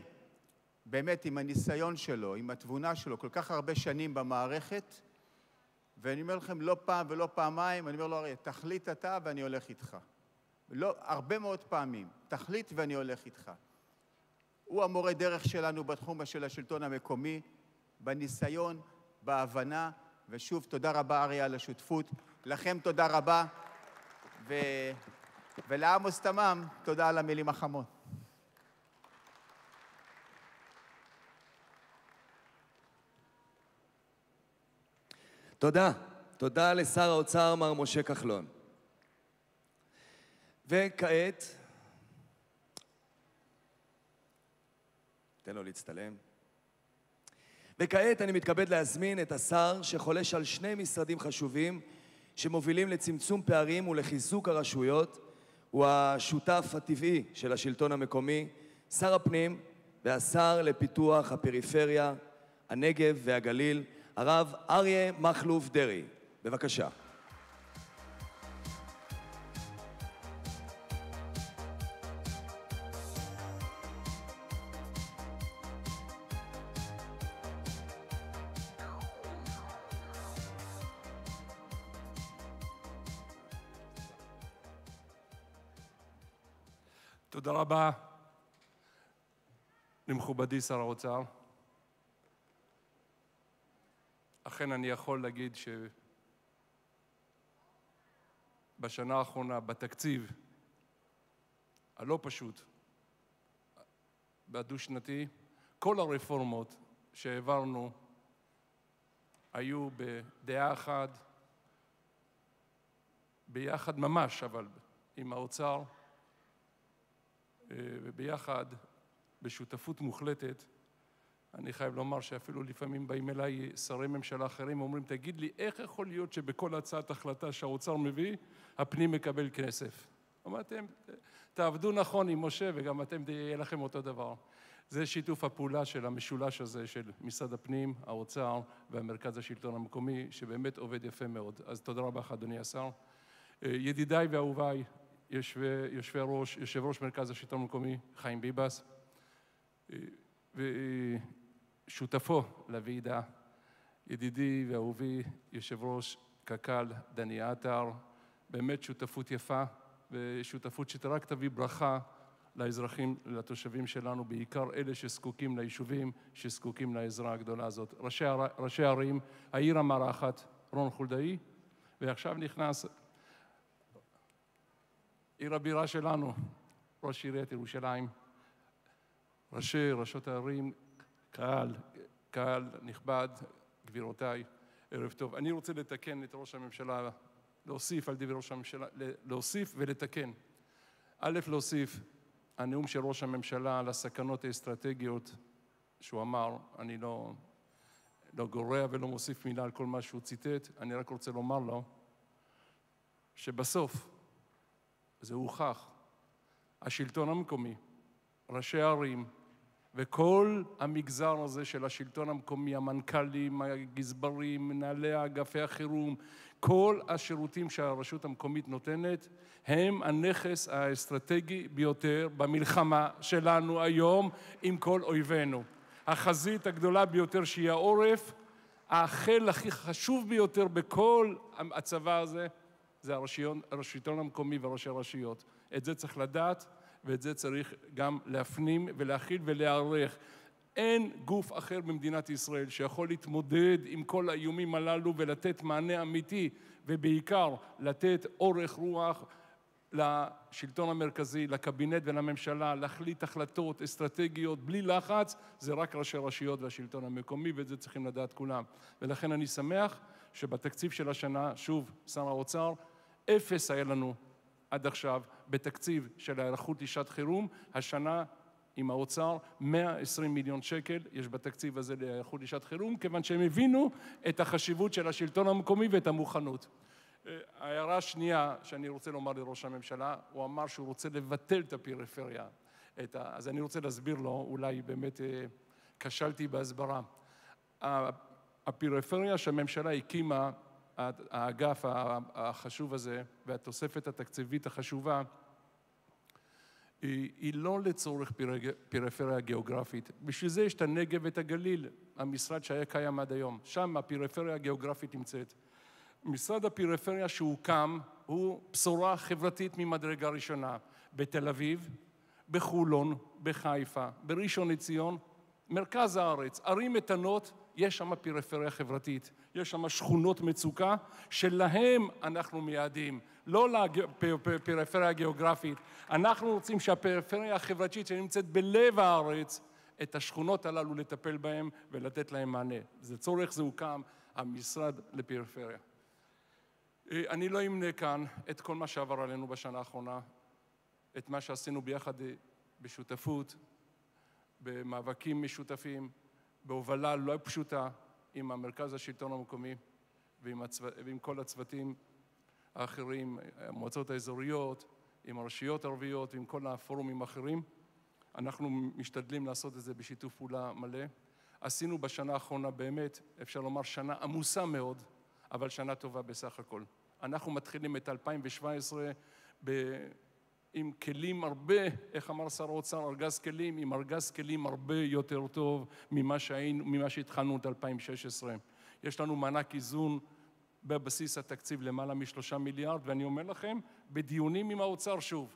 באמת עם הניסיון שלו, עם התבונה שלו, כל כך הרבה שנים במערכת, ואני אומר לכם לא פעם ולא פעמיים, אני אומר לו, אריה, תחליט אתה ואני הולך איתך. לא, הרבה מאוד פעמים, תחליט ואני הולך איתך. הוא המורה דרך שלנו בתחום של השלטון המקומי, בניסיון, בהבנה, ושוב, תודה רבה אריה על השותפות. לכם תודה רבה, ולעמוס תמם, תודה על המילים החמות. תודה. תודה לשר האוצר מר משה כחלון. וכעת, תן לו להצטלם. וכעת אני מתכבד להזמין את השר שחולש על שני משרדים חשובים שמובילים לצמצום פערים ולחיזוק הרשויות. הוא השותף הטבעי של השלטון המקומי, שר הפנים והשר לפיתוח הפריפריה, הנגב והגליל, הרב אריה מכלוף דרעי. בבקשה. תודה רבה למכובדי שר האוצר. אכן אני יכול להגיד שבשנה האחרונה, בתקציב הלא פשוט, בדו-שנתי, כל הרפורמות שהעברנו היו בדעה אחת, ביחד ממש, אבל עם האוצר, וביחד, בשותפות מוחלטת. אני חייב לומר שאפילו לפעמים באים אליי שרי ממשלה אחרים ואומרים, תגיד לי, איך יכול להיות שבכל הצעת החלטה שהאוצר מביא, הפנים מקבל כסף? אמרתם, תעבדו נכון עם משה וגם אתם יהיה לכם אותו דבר. זה שיתוף הפעולה של המשולש הזה של משרד הפנים, האוצר והמרכז השלטון המקומי, שבאמת עובד יפה מאוד. אז תודה רבה לך, אדוני השר. ידידיי ואהוביי, יושב ראש מרכז השלטון המקומי, חיים ביבס, ושותפו לוועידה, ידידי ואהובי, יושב ראש קק"ל, דני עטר, באמת שותפות יפה, ושותפות שרק תביא ברכה לאזרחים, לתושבים שלנו, בעיקר אלה שזקוקים ליישובים, שזקוקים לעזרה הגדולה הזאת. ראשי הערים, העיר המארחת, רון חולדאי, ועכשיו נכנס עיר הבירה שלנו, ראש עיריית ירושלים, ראשות הערים, קהל נכבד, גבירותיי, ערב טוב. אני רוצה לתקן את ראש הממשלה, להוסיף על דברי ראש הממשלה, להוסיף ולתקן. א', להוסיף, הנאום של ראש הממשלה על הסכנות האסטרטגיות שהוא אמר, אני לא גורע ולא מוסיף מילה על כל מה שהוא ציטט, אני רק רוצה לומר לו שבסוף זה הוכח, השלטון המקומי, ראשי הערים וכל המגזר הזה של השלטון המקומי, המנכ"לים, הגזברים, מנהלי אגפי החירום, כל השירותים שהרשות המקומית נותנת, הם הנכס האסטרטגי ביותר במלחמה שלנו היום עם כל אויבינו. החזית הגדולה ביותר שהיא העורף, החיל הכי חשוב ביותר בכל הצבא הזה, זה השלטון המקומי וראשי הרשויות. את זה צריך לדעת, ואת זה צריך גם להפנים ולהכיל ולהערך. אין גוף אחר במדינת ישראל שיכול להתמודד עם כל האיומים הללו ולתת מענה אמיתי, ובעיקר לתת אורך רוח לשלטון המרכזי, לקבינט ולממשלה, להחליט החלטות אסטרטגיות בלי לחץ, זה רק ראשי רשויות והשלטון המקומי, ואת זה צריכים לדעת כולם. ולכן אני שמח שבתקציב של השנה, שוב, שר האוצר, 0 היה לנו עד עכשיו בתקציב של ההיערכות לשעת חירום, השנה עם האוצר 120 מיליון שקל יש בתקציב הזה להיערכות לשעת חירום, כיוון שהם הבינו את החשיבות של השלטון המקומי ואת המוכנות. ההערה השנייה שאני רוצה לומר לראש הממשלה, הוא אמר שהוא רוצה לבטל את הפריפריה. אז אני רוצה להסביר לו, אולי באמת כשלתי בהסברה. הפריפריה שהממשלה הקימה, האגף החשוב הזה והתוספת התקציבית החשובה, היא לא לצורך פריפריה גיאוגרפית. בשביל זה יש את הנגב ואת הגליל, המשרד שהיה קיים עד היום. שם הפריפריה הגיאוגרפית נמצאת. משרד הפריפריה שהוקם הוא בשורה חברתית ממדרגה ראשונה. בתל אביב, בחולון, בחיפה, בראשון לציון, מרכז הארץ, ערים איתנות, יש שם פריפריה חברתית. יש שם שכונות מצוקה שלהם אנחנו מייעדים, לא לפריפריה הגיאוגרפית. אנחנו רוצים שהפריפריה החברתית שנמצאת בלב הארץ, את השכונות הללו לטפל בהם ולתת להם מענה. זה צורך, זה הוקם המשרד לפריפריה. אני לא אמנה כאן את כל מה שעבר עלינו בשנה האחרונה, את מה שעשינו ביחד בשותפות, במאבקים משותפים, בהובלה לא פשוטה עם המרכז השלטון המקומי ועם כל הצוותים האחרים, המועצות האזוריות, עם הרשויות הערביות ועם כל הפורומים האחרים. אנחנו משתדלים לעשות את זה בשיתוף פעולה מלא. עשינו בשנה האחרונה באמת, אפשר לומר, שנה עמוסה מאוד, אבל שנה טובה בסך הכל. אנחנו מתחילים את 2017 עם כלים הרבה, איך אמר שר האוצר, ארגז כלים, עם ארגז כלים הרבה יותר טוב ממה שהתחלנו את 2016. יש לנו מענק איזון בבסיס התקציב למעלה מ3 מיליארד, ואני אומר לכם, בדיונים עם האוצר שוב,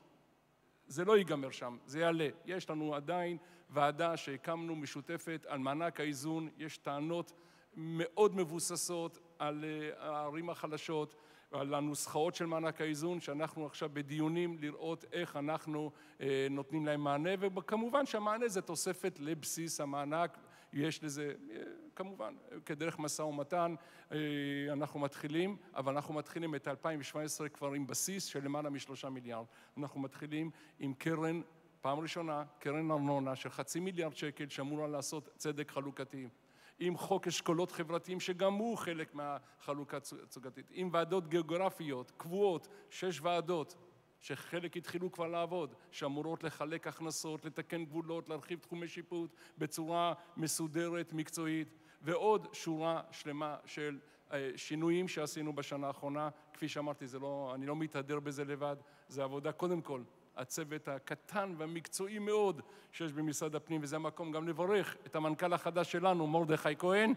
זה לא ייגמר שם, זה יעלה. יש לנו עדיין ועדה שהקמנו משותפת על מענק האיזון, יש טענות מאוד מבוססות על הערים החלשות, על הנוסחאות של מענק האיזון, שאנחנו עכשיו בדיונים לראות איך אנחנו נותנים להם מענה, וכמובן שהמענה זה תוספת לבסיס המענק, יש לזה, כמובן, כדרך משא ומתן, אנחנו מתחילים, אבל אנחנו מתחילים את 2017 כבר עם בסיס של למעלה מ3 מיליארד. אנחנו מתחילים עם קרן, פעם ראשונה, קרן ארנונה של 0.5 מיליארד שקל, שאמורה לעשות צדק חלוקתי. עם חוק אשכולות חברתיים שגם הוא חלק מהחלוקה הצוגתית, עם ועדות גיאוגרפיות קבועות, 6 ועדות שחלק התחילו כבר לעבוד, שאמורות לחלק הכנסות, לתקן גבולות, להרחיב תחומי שיפוט בצורה מסודרת, מקצועית, ועוד שורה שלמה של שינויים שעשינו בשנה האחרונה. כפי שאמרתי, אני לא מתהדר בזה לבד, זה עבודה קודם כל. הצוות הקטן והמקצועי מאוד שיש במשרד הפנים, וזה המקום גם לברך את המנכ"ל החדש שלנו, מרדכי כהן.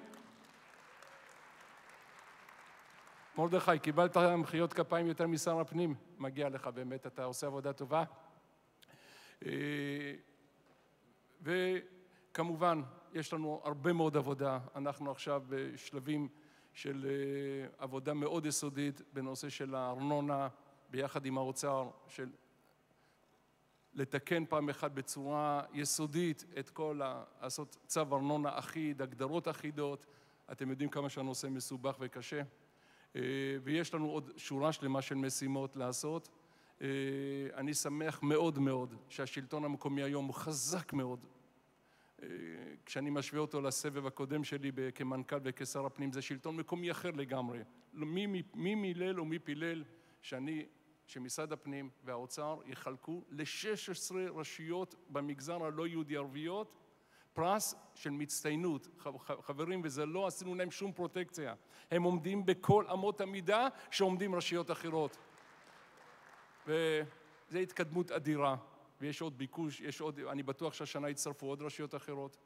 מרדכי, קיבלת מחיאות כפיים יותר משר הפנים, מגיע לך באמת, אתה עושה עבודה טובה. וכמובן, יש לנו הרבה מאוד עבודה, אנחנו עכשיו בשלבים של עבודה מאוד יסודית בנושא של הארנונה, ביחד עם האוצר, של לתקן פעם אחת בצורה יסודית את כל לעשות צו ארנונה אחיד, הגדרות אחידות. אתם יודעים כמה שהנושא מסובך וקשה. ויש לנו עוד שורה שלמה של משימות לעשות. אני שמח מאוד מאוד שהשלטון המקומי היום הוא חזק מאוד. כשאני משווה אותו לסבב הקודם שלי כמנכ"ל וכשר הפנים, זה שלטון מקומי אחר לגמרי. מי מילל ומי פילל שמשרד הפנים והאוצר יחלקו ל-16 רשויות במגזר הלא יהודי ערביות פרס של מצטיינות. חברים, וזה לא עשינו להם שום פרוטקציה. הם עומדים בכל אמות המידה שעומדים רשויות אחרות. וזו התקדמות אדירה. ויש עוד ביקוש, אני בטוח שהשנה יצטרפו עוד רשויות אחרות.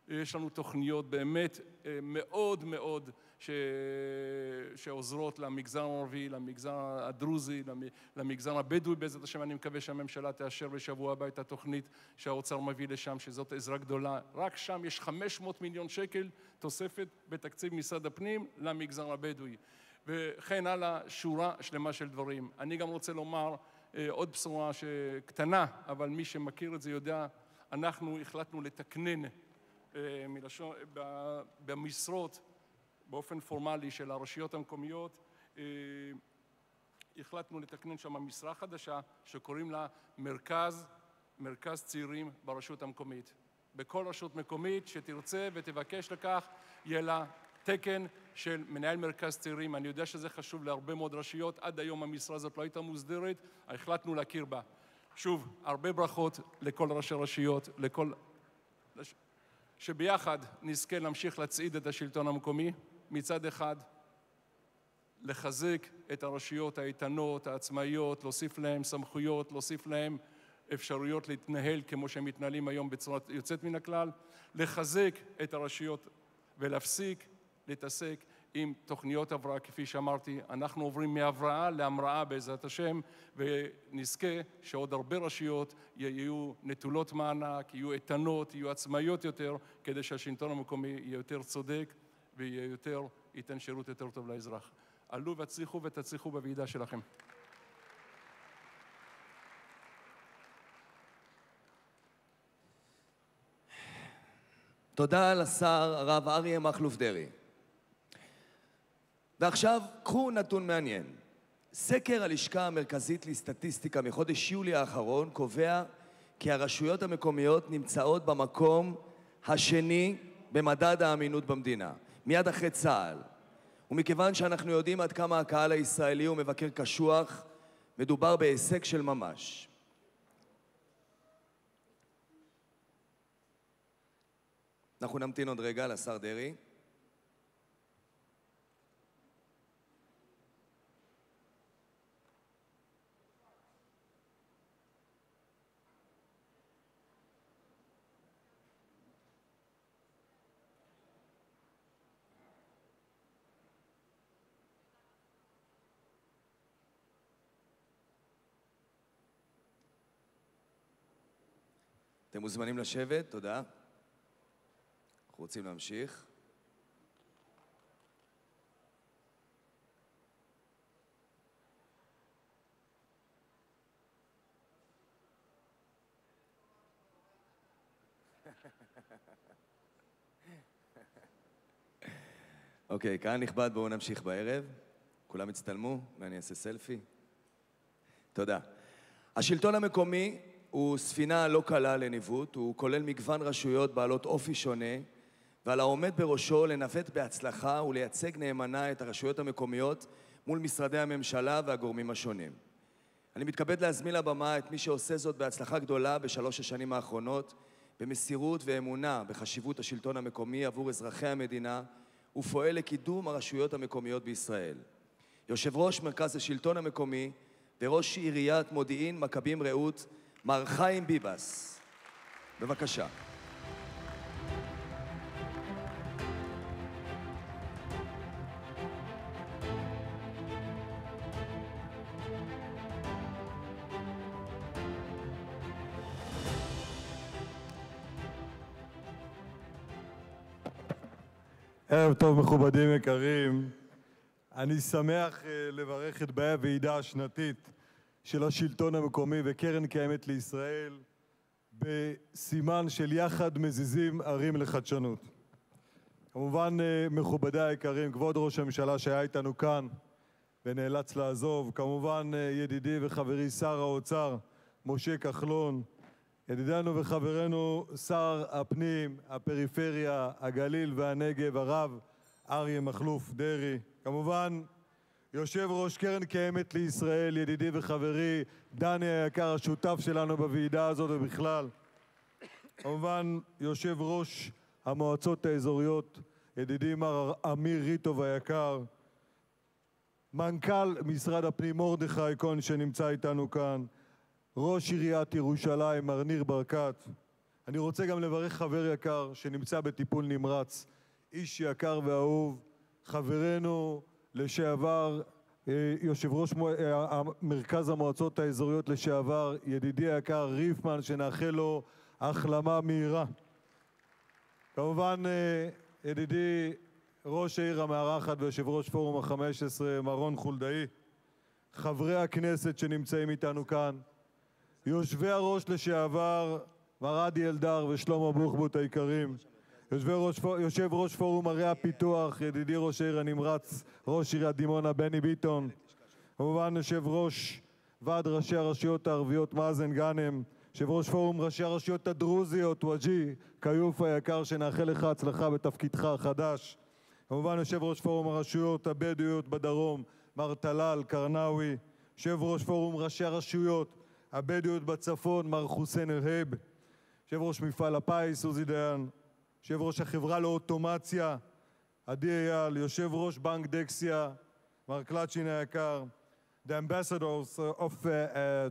יש לנו תוכניות באמת מאוד מאוד שעוזרות למגזר הערבי, למגזר הדרוזי, למגזר הבדואי. בעזרת השם אני מקווה שהממשלה תאשר בשבוע הבא את התוכנית שהאוצר מביא לשם, שזאת עזרה גדולה. רק שם יש 500 מיליון שקל תוספת בתקציב משרד הפנים למגזר הבדואי. וכן הלאה, שורה שלמה של דברים. אני גם רוצה לומר עוד בשורה קטנה, אבל מי שמכיר את זה יודע, אנחנו החלטנו לתקנן במשרות באופן פורמלי של הרשויות המקומיות, החלטנו לתקנן שם משרה חדשה שקוראים לה מרכז צעירים ברשות המקומית. בכל רשות מקומית שתרצה ותבקש לכך, יהיה לה תקן של מנהל מרכז צעירים. אני יודע שזה חשוב להרבה מאוד רשויות, עד היום המשרה הזאת לא הייתה מוסדרת, החלטנו להכיר בה. שוב, הרבה ברכות לכל ראשי רשויות, שביחד נזכה להמשיך להצעיד את השלטון המקומי, מצד אחד לחזק את הרשויות האיתנות, העצמאיות, להוסיף להם סמכויות, להוסיף להם אפשרויות להתנהל כמו שהם מתנהלים היום בצורה יוצאת מן הכלל, לחזק את הרשויות ולהפסיק להתעסק עם תוכניות הבראה, כפי שאמרתי. אנחנו עוברים מהבראה להמראה בעזרת השם, ונזכה שעוד הרבה רשויות יהיו נטולות מענק, יהיו איתנות, יהיו עצמאיות יותר, כדי שהשלטון המקומי יהיה יותר צודק ייתן שירות יותר טוב לאזרח. עלו והצליחו ותצליחו בוועידה שלכם. תודה לשר הרב אריה מכלוף דרעי. ועכשיו, קחו נתון מעניין. סקר הלשכה המרכזית לסטטיסטיקה מחודש יולי האחרון קובע כי הרשויות המקומיות נמצאות במקום השני במדד האמינות במדינה, מיד אחרי צה"ל. ומכיוון שאנחנו יודעים עד כמה הקהל הישראלי הוא מבקר קשוח, מדובר בהישג של ממש. אנחנו נמתין עוד רגע לשר דרעי. אתם מוזמנים לשבת, תודה. אנחנו רוצים להמשיך. אוקיי, קהל נכבד, בואו נמשיך בערב. כולם הצטלמו, ואני אעשה סלפי. תודה. השלטון המקומי הוא ספינה לא קלה לניווט, הוא כולל מגוון רשויות בעלות אופי שונה, ועל העומד בראשו לנווט בהצלחה ולייצג נאמנה את הרשויות המקומיות מול משרדי הממשלה והגורמים השונים. אני מתכבד להזמין לבמה את מי שעושה זאת בהצלחה גדולה בשלוש השנים האחרונות, במסירות ואמונה בחשיבות השלטון המקומי עבור אזרחי המדינה, ופועל לקידום הרשויות המקומיות בישראל. יושב ראש מרכז השלטון המקומי וראש עיריית מודיעין מכבים רעות, מר חיים ביבס. בבקשה. ערב טוב מכובדים יקרים, אני שמח לברך את באי הוועידה השנתית של השלטון המקומי וקרן קיימת לישראל בסימן של יחד מזיזים ערים לחדשנות. כמובן, מכובדי היקרים, כבוד ראש הממשלה שהיה איתנו כאן ונאלץ לעזוב, כמובן ידידי וחברי שר האוצר משה כחלון, ידידנו וחברנו שר הפנים, הפריפריה, הגליל והנגב, הרב אריה מכלוף דרעי, כמובן יושב ראש קרן קיימת לישראל, ידידי וחברי דני היקר, השותף שלנו בוועידה הזאת ובכלל, כמובן יושב ראש המועצות האזוריות, ידידי מר אמיר ריטוב היקר, מנכ"ל משרד הפנים מרדכי כהן שנמצא איתנו כאן, ראש עיריית ירושלים מר ניר ברקת. אני רוצה גם לברך חבר יקר שנמצא בטיפול נמרץ, איש יקר ואהוב, חברנו לשעבר, יושב ראש מרכז המועצות האזוריות לשעבר, ידידי היקר ריפמן, שנאחל לו החלמה מהירה. כמובן ידידי ראש העיר המארחת ויושב ראש פורום ה-15 מר רון חולדאי, חברי הכנסת שנמצאים איתנו כאן, יושבי הראש לשעבר מר עדי אלדר ושלמה בוחבוט היקרים, יושב ראש פורום ערי הפיתוח, ידידי ראש העיר הנמרץ, ראש עיריית דימונה בני ביטון, כמובן יושב ראש ועד ראשי הרשויות הערביות מאזן גאנם, יושב ראש פורום ראשי הרשויות הדרוזיות וג'י כיוף היקר, שנאחל לך הצלחה בתפקידך החדש, כמובן יושב ראש פורום הרשויות הבדואיות בדרום מר טלאל קרנאווי, יושב ראש פורום ראשי הרשויות הבדואיות בצפון מר חוסיין אלהיב, יושב ראש מפעל הפיס עוזי דיין, יושב ראש החברה לאוטומציה עדי אייל, יושב ראש בנק דקסיה מר קלצ'ין היקר, the ambassadors of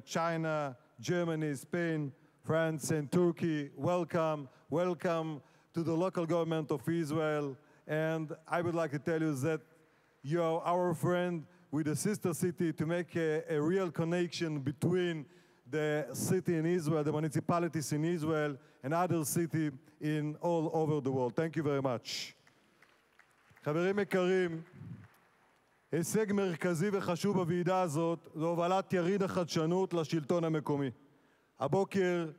China, Germany, Spain, France and Turkey, welcome to the local government of Israel. And I would like to tell you that you are our friend with the sister city to make a real connection between the city in Israel, the municipalities in Israel, and other cities in all over the world. Thank you very much. חברים יקרים, הישג מרכזי וחשוב בוועידה הזאת זו הובלת יריד החדשנות לשלטון המקומי. הבוקר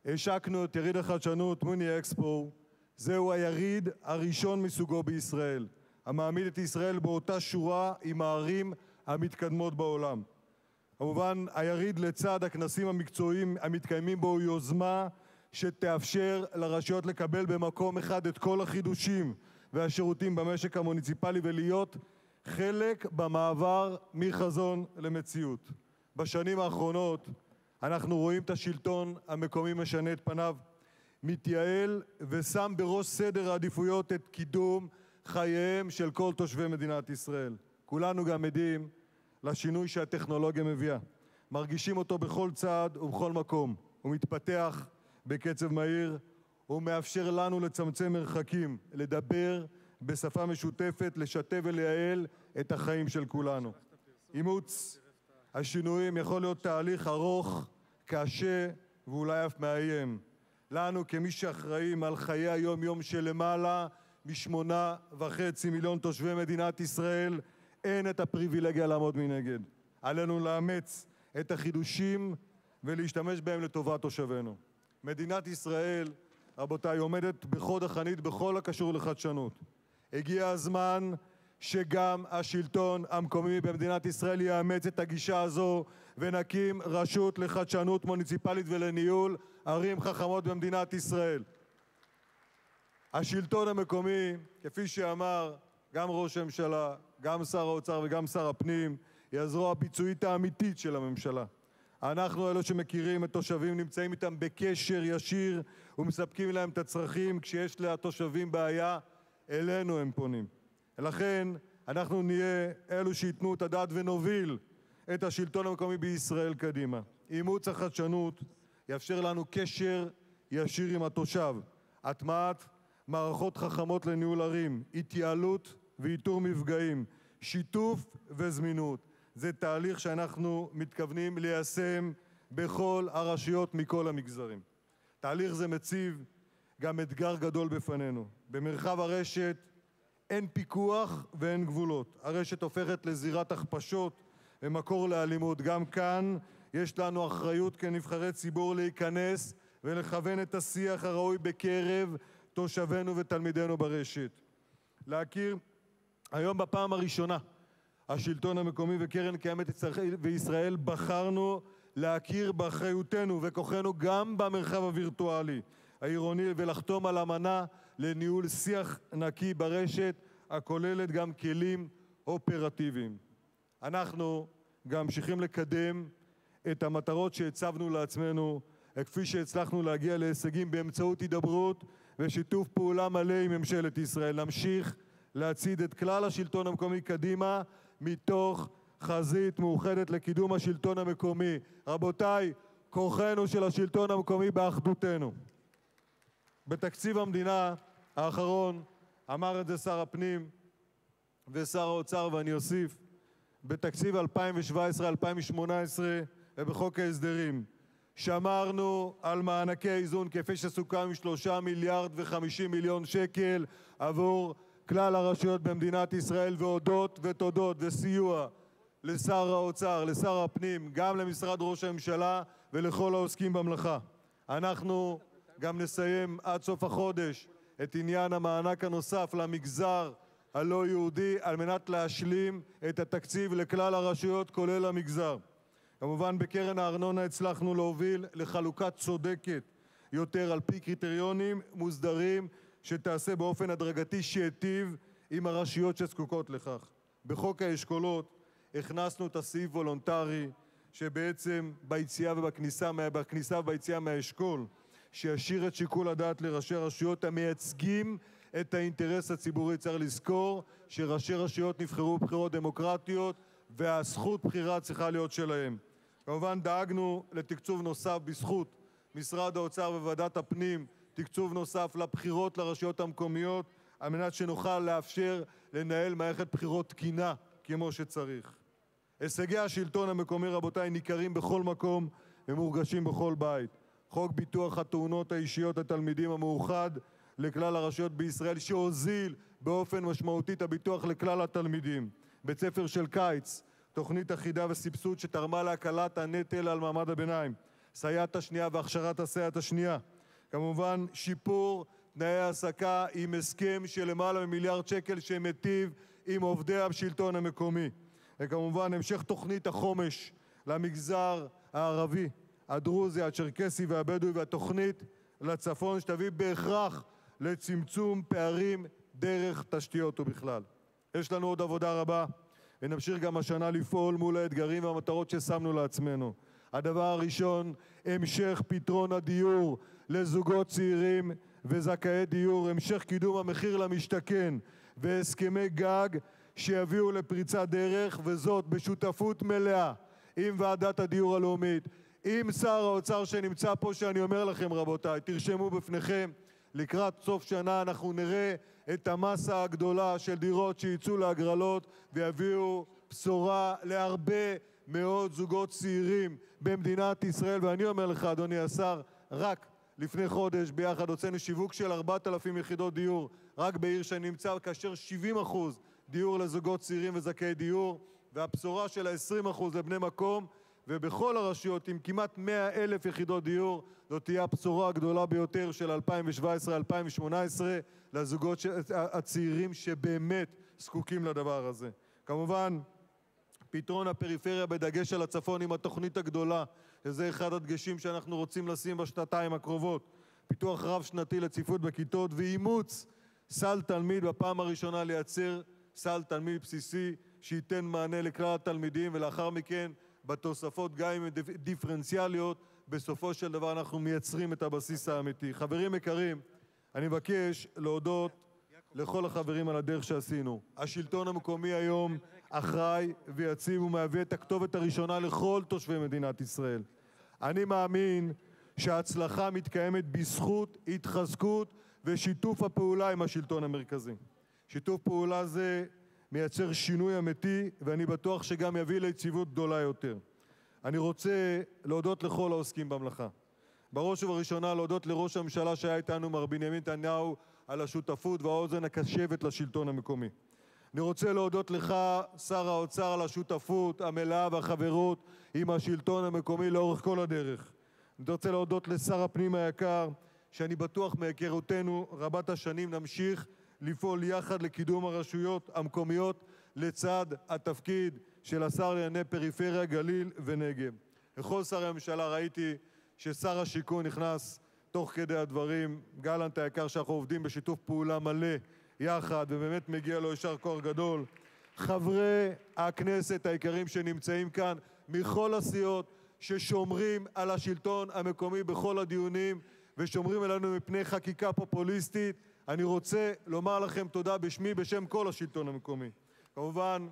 השקנו את יריד החדשנות מוני אקספו. זהו היריד הראשון מסוגו בישראל, המעמיד את ישראל באותה שורה עם הערים המתקדמות בעולם. כמובן, היריד לצד הכנסים המקצועיים המתקיימים בו הוא יוזמה שתאפשר לרשויות לקבל במקום אחד את כל החידושים והשירותים במשק המוניציפלי ולהיות חלק במעבר מחזון למציאות. בשנים האחרונות אנחנו רואים את השלטון המקומי משנה את פניו, מתייעל ושם בראש סדר העדיפויות את קידום חייהם של כל תושבי מדינת ישראל. כולנו גם עדים לשינוי שהטכנולוגיה מביאה. מרגישים אותו בכל צעד ובכל מקום. הוא מתפתח בקצב מהיר, הוא מאפשר לנו לצמצם מרחקים, לדבר בשפה משותפת, לשתף ולייעל את החיים של כולנו. אימוץ השינויים יכול להיות תהליך ארוך, קשה ואולי אף מאיים. לנו כמי שאחראים על חיי היום-יום של למעלה מ8.5 מיליון תושבי מדינת ישראל, אין את הפריבילגיה לעמוד מנגד. עלינו לאמץ את החידושים ולהשתמש בהם לטובת תושבינו. מדינת ישראל, רבותיי, עומדת בחוד החנית בכל הקשור לחדשנות. הגיע הזמן שגם השלטון המקומי במדינת ישראל יאמץ את הגישה הזו ונקים רשות לחדשנות מוניציפלית ולניהול ערים חכמות במדינת ישראל. השלטון המקומי, כפי שאמר גם ראש הממשלה, גם שר האוצר וגם שר הפנים, היא הזרוע הביצועית האמיתית של הממשלה. אנחנו אלו שמכירים את תושבים, נמצאים איתם בקשר ישיר ומספקים להם את הצרכים. כשיש לתושבים בעיה, אלינו הם פונים. ולכן אנחנו נהיה אלו שיתנו את הדעת ונוביל את השלטון המקומי בישראל קדימה. אימוץ החדשנות יאפשר לנו קשר ישיר עם התושב, הטמעת מערכות חכמות לניהול ערים, התייעלות ואיתור מפגעים, שיתוף וזמינות. זה תהליך שאנחנו מתכוונים ליישם בכל הרשויות מכל המגזרים. תהליך זה מציב גם אתגר גדול בפנינו. במרחב הרשת אין פיקוח ואין גבולות. הרשת הופכת לזירת הכפשות ומקור לאלימות. גם כאן יש לנו אחריות כנבחרי ציבור להיכנס ולכוון את השיח הראוי בקרב תושבינו ותלמידינו ברשת. להכיר היום בפעם הראשונה השלטון המקומי וקרן קיימת וישראל בחרנו להכיר באחריותנו וכוחנו גם במרחב הווירטואלי העירוני ולחתום על אמנה לניהול שיח נקי ברשת הכוללת גם כלים אופרטיביים. אנחנו גם ממשיכים לקדם את המטרות שהצבנו לעצמנו, כפי שהצלחנו להגיע להישגים באמצעות הידברות ושיתוף פעולה מלא עם ממשלת ישראל. נמשיך להצעיד את כלל השלטון המקומי קדימה מתוך חזית מאוחדת לקידום השלטון המקומי. רבותיי, כוחנו של השלטון המקומי באחדותנו. בתקציב המדינה האחרון, אמר את זה שר הפנים ושר האוצר, ואני אוסיף, בתקציב 2017-2018 ובחוק ההסדרים, שמרנו על מענקי איזון כפי שסוכם עם 3.050 מיליארד שקל עבור כלל הרשויות במדינת ישראל, והודות ותודות וסיוע לשר האוצר, לשר הפנים, גם למשרד ראש הממשלה ולכל העוסקים במלאכה. אנחנו גם נסיים עד סוף החודש את עניין המענק הנוסף למגזר הלא יהודי על מנת להשלים את התקציב לכלל הרשויות כולל המגזר. כמובן בקרן הארנונה הצלחנו להוביל לחלוקה צודקת יותר על פי קריטריונים מוסדרים שתעשה באופן הדרגתי שהיטיב עם הרשויות שזקוקות לכך. בחוק האשכולות הכנסנו את הסעיף וולונטרי שבעצם ביציאה וביציאה מהאשכול שישאיר את שיקול הדעת לראשי הרשויות המייצגים את האינטרס הציבורי. צריך לזכור שראשי רשויות נבחרו בבחירות דמוקרטיות והזכות בחירה צריכה להיות שלהם. כמובן דאגנו לתקצוב נוסף בזכות משרד האוצר וועדת הפנים, תקצוב נוסף לבחירות לרשויות המקומיות על מנת שנוכל לאפשר לנהל מערכת בחירות תקינה כמו שצריך. הישגי השלטון המקומי רבותיי ניכרים בכל מקום ומורגשים בכל בית. חוק ביטוח התאונות האישיות לתלמידים המאוחד לכלל הרשויות בישראל שהוזיל באופן משמעותי את הביטוח לכלל התלמידים. בית ספר של קיץ, תוכנית אחידה וסבסוד שתרמה להקלת הנטל על מעמד הביניים, סייעת השנייה והכשרת הסייעת השנייה. כמובן שיפור תנאי העסקה עם הסכם של למעלה ממיליארד שקל שמטיב עם עובדי השלטון המקומי. וכמובן המשך תוכנית החומש למגזר הערבי, הדרוזי, הצ'רקסי והבדואי, והתוכנית לצפון שתביא בהכרח לצמצום פערים דרך תשתיות ובכלל. יש לנו עוד עבודה רבה ונמשיך גם השנה לפעול מול האתגרים והמטרות ששמנו לעצמנו. הדבר הראשון, המשך פתרון הדיור לזוגות צעירים וזכאי דיור, המשך קידום המחיר למשתכן והסכמי גג שיביאו לפריצת דרך, וזאת בשותפות מלאה עם ועדת הדיור הלאומית, עם שר האוצר שנמצא פה, שאני אומר לכם רבותיי, תרשמו בפניכם, לקראת סוף שנה אנחנו נראה את המסה הגדולה של דירות שיצאו להגרלות ויביאו בשורה להרבה מאוד זוגות צעירים במדינת ישראל. ואני אומר לך אדוני השר, רק לפני חודש ביחד הוצאנו שיווק של 4,000 יחידות דיור רק בעיר שאני נמצא, כאשר 70% דיור לזוגות צעירים וזכאי דיור, והבשורה של 20% לבני מקום, ובכל הרשויות עם כמעט 100,000 יחידות דיור. זאת תהיה הבשורה הגדולה ביותר של 2017-2018 לזוגות הצעירים שבאמת זקוקים לדבר הזה. כמובן פתרון הפריפריה בדגש על הצפון עם התוכנית הגדולה, שזה אחד הדגשים שאנחנו רוצים לשים בשנתיים הקרובות. פיתוח רב שנתי לצפיפות בכיתות ואימוץ סל תלמיד, בפעם הראשונה לייצר סל תלמיד בסיסי שייתן מענה לכלל התלמידים, ולאחר מכן בתוספות גם עם דיפרנציאליות, בסופו של דבר אנחנו מייצרים את הבסיס האמיתי. חברים יקרים, אני מבקש להודות לכל החברים על הדרך שעשינו. השלטון המקומי היום אחראי ויציב ומהווה את הכתובת הראשונה לכל תושבי מדינת ישראל. אני מאמין שההצלחה מתקיימת בזכות התחזקות ושיתוף הפעולה עם השלטון המרכזי. שיתוף פעולה זה מייצר שינוי אמיתי, ואני בטוח שגם יביא ליציבות גדולה יותר. אני רוצה להודות לכל העוסקים במלאכה. בראש ובראשונה להודות לראש הממשלה שהיה איתנו, מר בנימין נתניהו, על השותפות והאוזן הקשבת לשלטון המקומי. אני רוצה להודות לך, שר האוצר, על השותפות המלאה והחברות עם השלטון המקומי לאורך כל הדרך. אני רוצה להודות לשר הפנים היקר, שאני בטוח מהיכרותנו רבת השנים נמשיך לפעול יחד לקידום הרשויות המקומיות לצד התפקיד של השר לענייני פריפריה, גליל ונגב. לכל שרי הממשלה ראיתי ששר השיכון נכנס תוך כדי הדברים, גלנט היקר, שאנחנו עובדים בשיתוף פעולה מלא יחד, ובאמת מגיע לו יישר כוח גדול. חברי הכנסת היקרים שנמצאים כאן מכל הסיעות, ששומרים על השלטון המקומי בכל הדיונים ושומרים עלינו מפני חקיקה פופוליסטית, אני רוצה לומר לכם תודה בשמי, בשם כל השלטון המקומי. כמובן,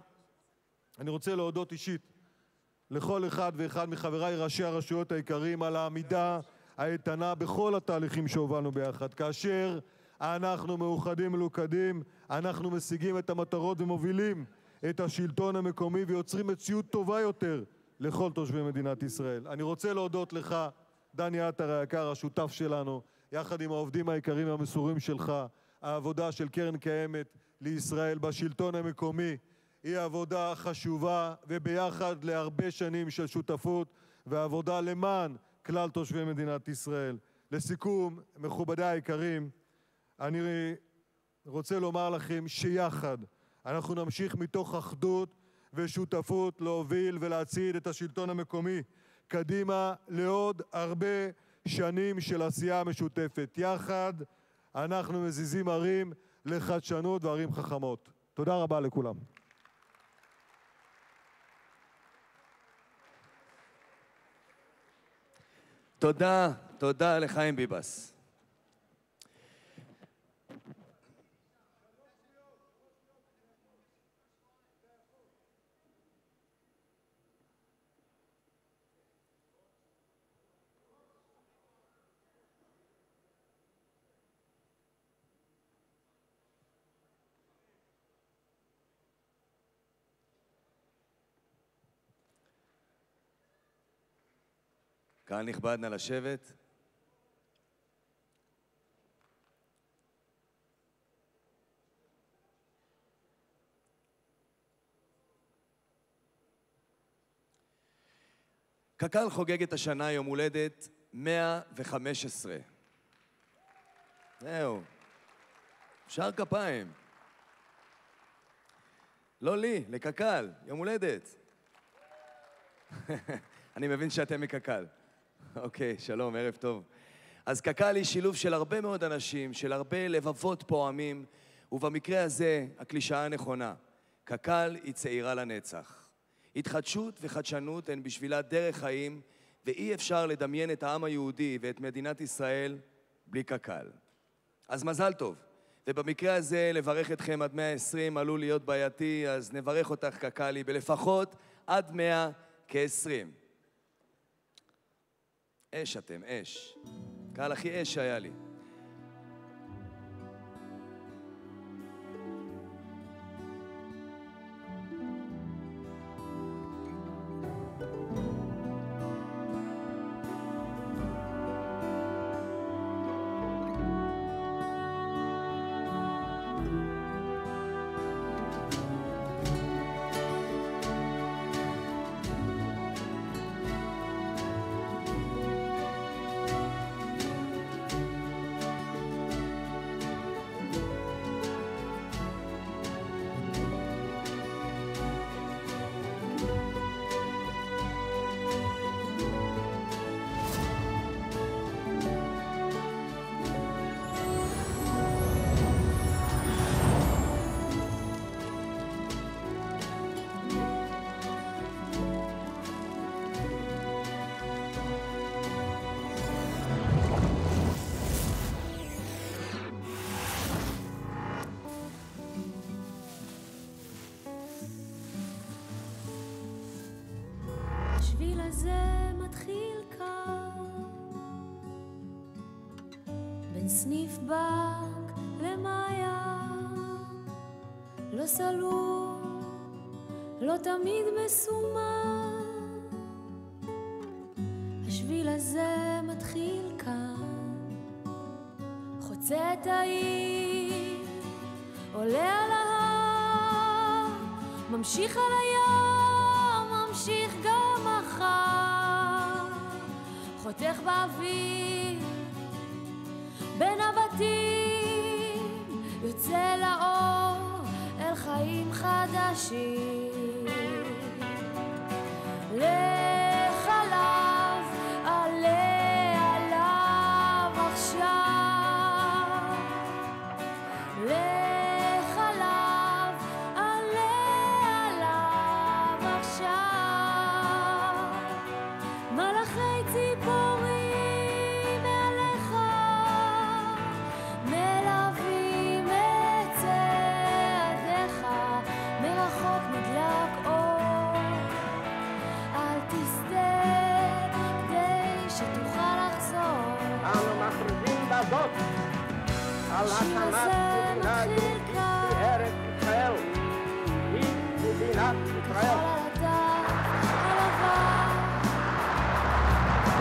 אני רוצה להודות אישית לכל אחד ואחד מחבריי ראשי הרשויות היקרים על העמידה האיתנה בכל התהליכים שהובלנו ביחד. כאשר אנחנו מאוחדים ולוכדים, אנחנו משיגים את המטרות ומובילים את השלטון המקומי ויוצרים מציאות טובה יותר לכל תושבי מדינת ישראל. אני רוצה להודות לך, דני עטר היקר, השותף שלנו, יחד עם העובדים היקרים והמסורים שלך. העבודה של קרן קיימת לישראל בשלטון המקומי היא עבודה חשובה, וביחד להרבה שנים של שותפות ועבודה למען כלל תושבי מדינת ישראל. לסיכום, מכובדיי היקרים, אני רוצה לומר לכם שיחד אנחנו נמשיך מתוך אחדות ושותפות להוביל ולהצעיד את השלטון המקומי קדימה לעוד הרבה שנים של עשייה משותפת. יחד אנחנו מזיזים ערים לחדשנות וערים חכמות. תודה רבה לכולם. תודה לחיים ביבס. קהל נכבד, נא לשבת. קק"ל חוגגת השנה יום הולדת 115. זהו. אפשר כפיים. לא לי, לקק"ל, יום הולדת. אני מבין שאתם מקק"ל. אוקיי, שלום, ערב טוב. אז קק"ל היא שילוב של הרבה מאוד אנשים, של הרבה לבבות פועמים, ובמקרה הזה הקלישאה הנכונה. קק"ל היא צעירה לנצח. התחדשות וחדשנות הן בשבילה דרך חיים, ואי אפשר לדמיין את העם היהודי ואת מדינת ישראל בלי קק"ל. אז מזל טוב. ובמקרה הזה לברך אתכם עד 120 עלול להיות בעייתי, אז נברך אותך קק"לי בלפחות עד 100 כ-20. אש אתם, אש. קהל הכי אש שהיה לי. השביל הזה מתחיל כאן, בין סניף בנק למעיין, לא סלול, לא תמיד מסומן. השביל הזה מתחיל כאן, חוצה את העיר, עולה על ההר, ממשיך על היום, ממשיך גם מחר, חותך באוויר בין הבתים, יוצא לאור אל חיים חדשים. לך עליו, עלה עליו עכשיו. לך עליו, עלה עליו עכשיו. מלאכי ציפורים מעליך מלווים את צעדיך, מרחוק נדלק אור. אל תסתה כדי שתוכל לחזור. אנו מכריזים בזאת על השיר הקמת הזה מדינה מתחיל יהודית כאן. בארץ ישראל. היא מדינת ישראל. על הדף הלבן,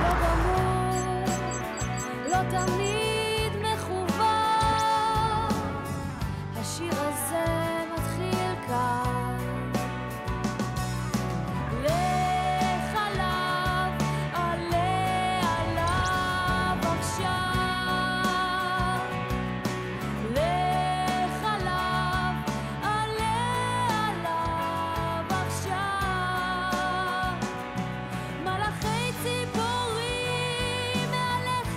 לא גמור, לא תמיד מכוון. השיר הזה מתחיל כאן. לך עליו, עלה עליו עכשיו. לך עליו, עלה עליו עכשיו. מלאכי ציפורים מעליך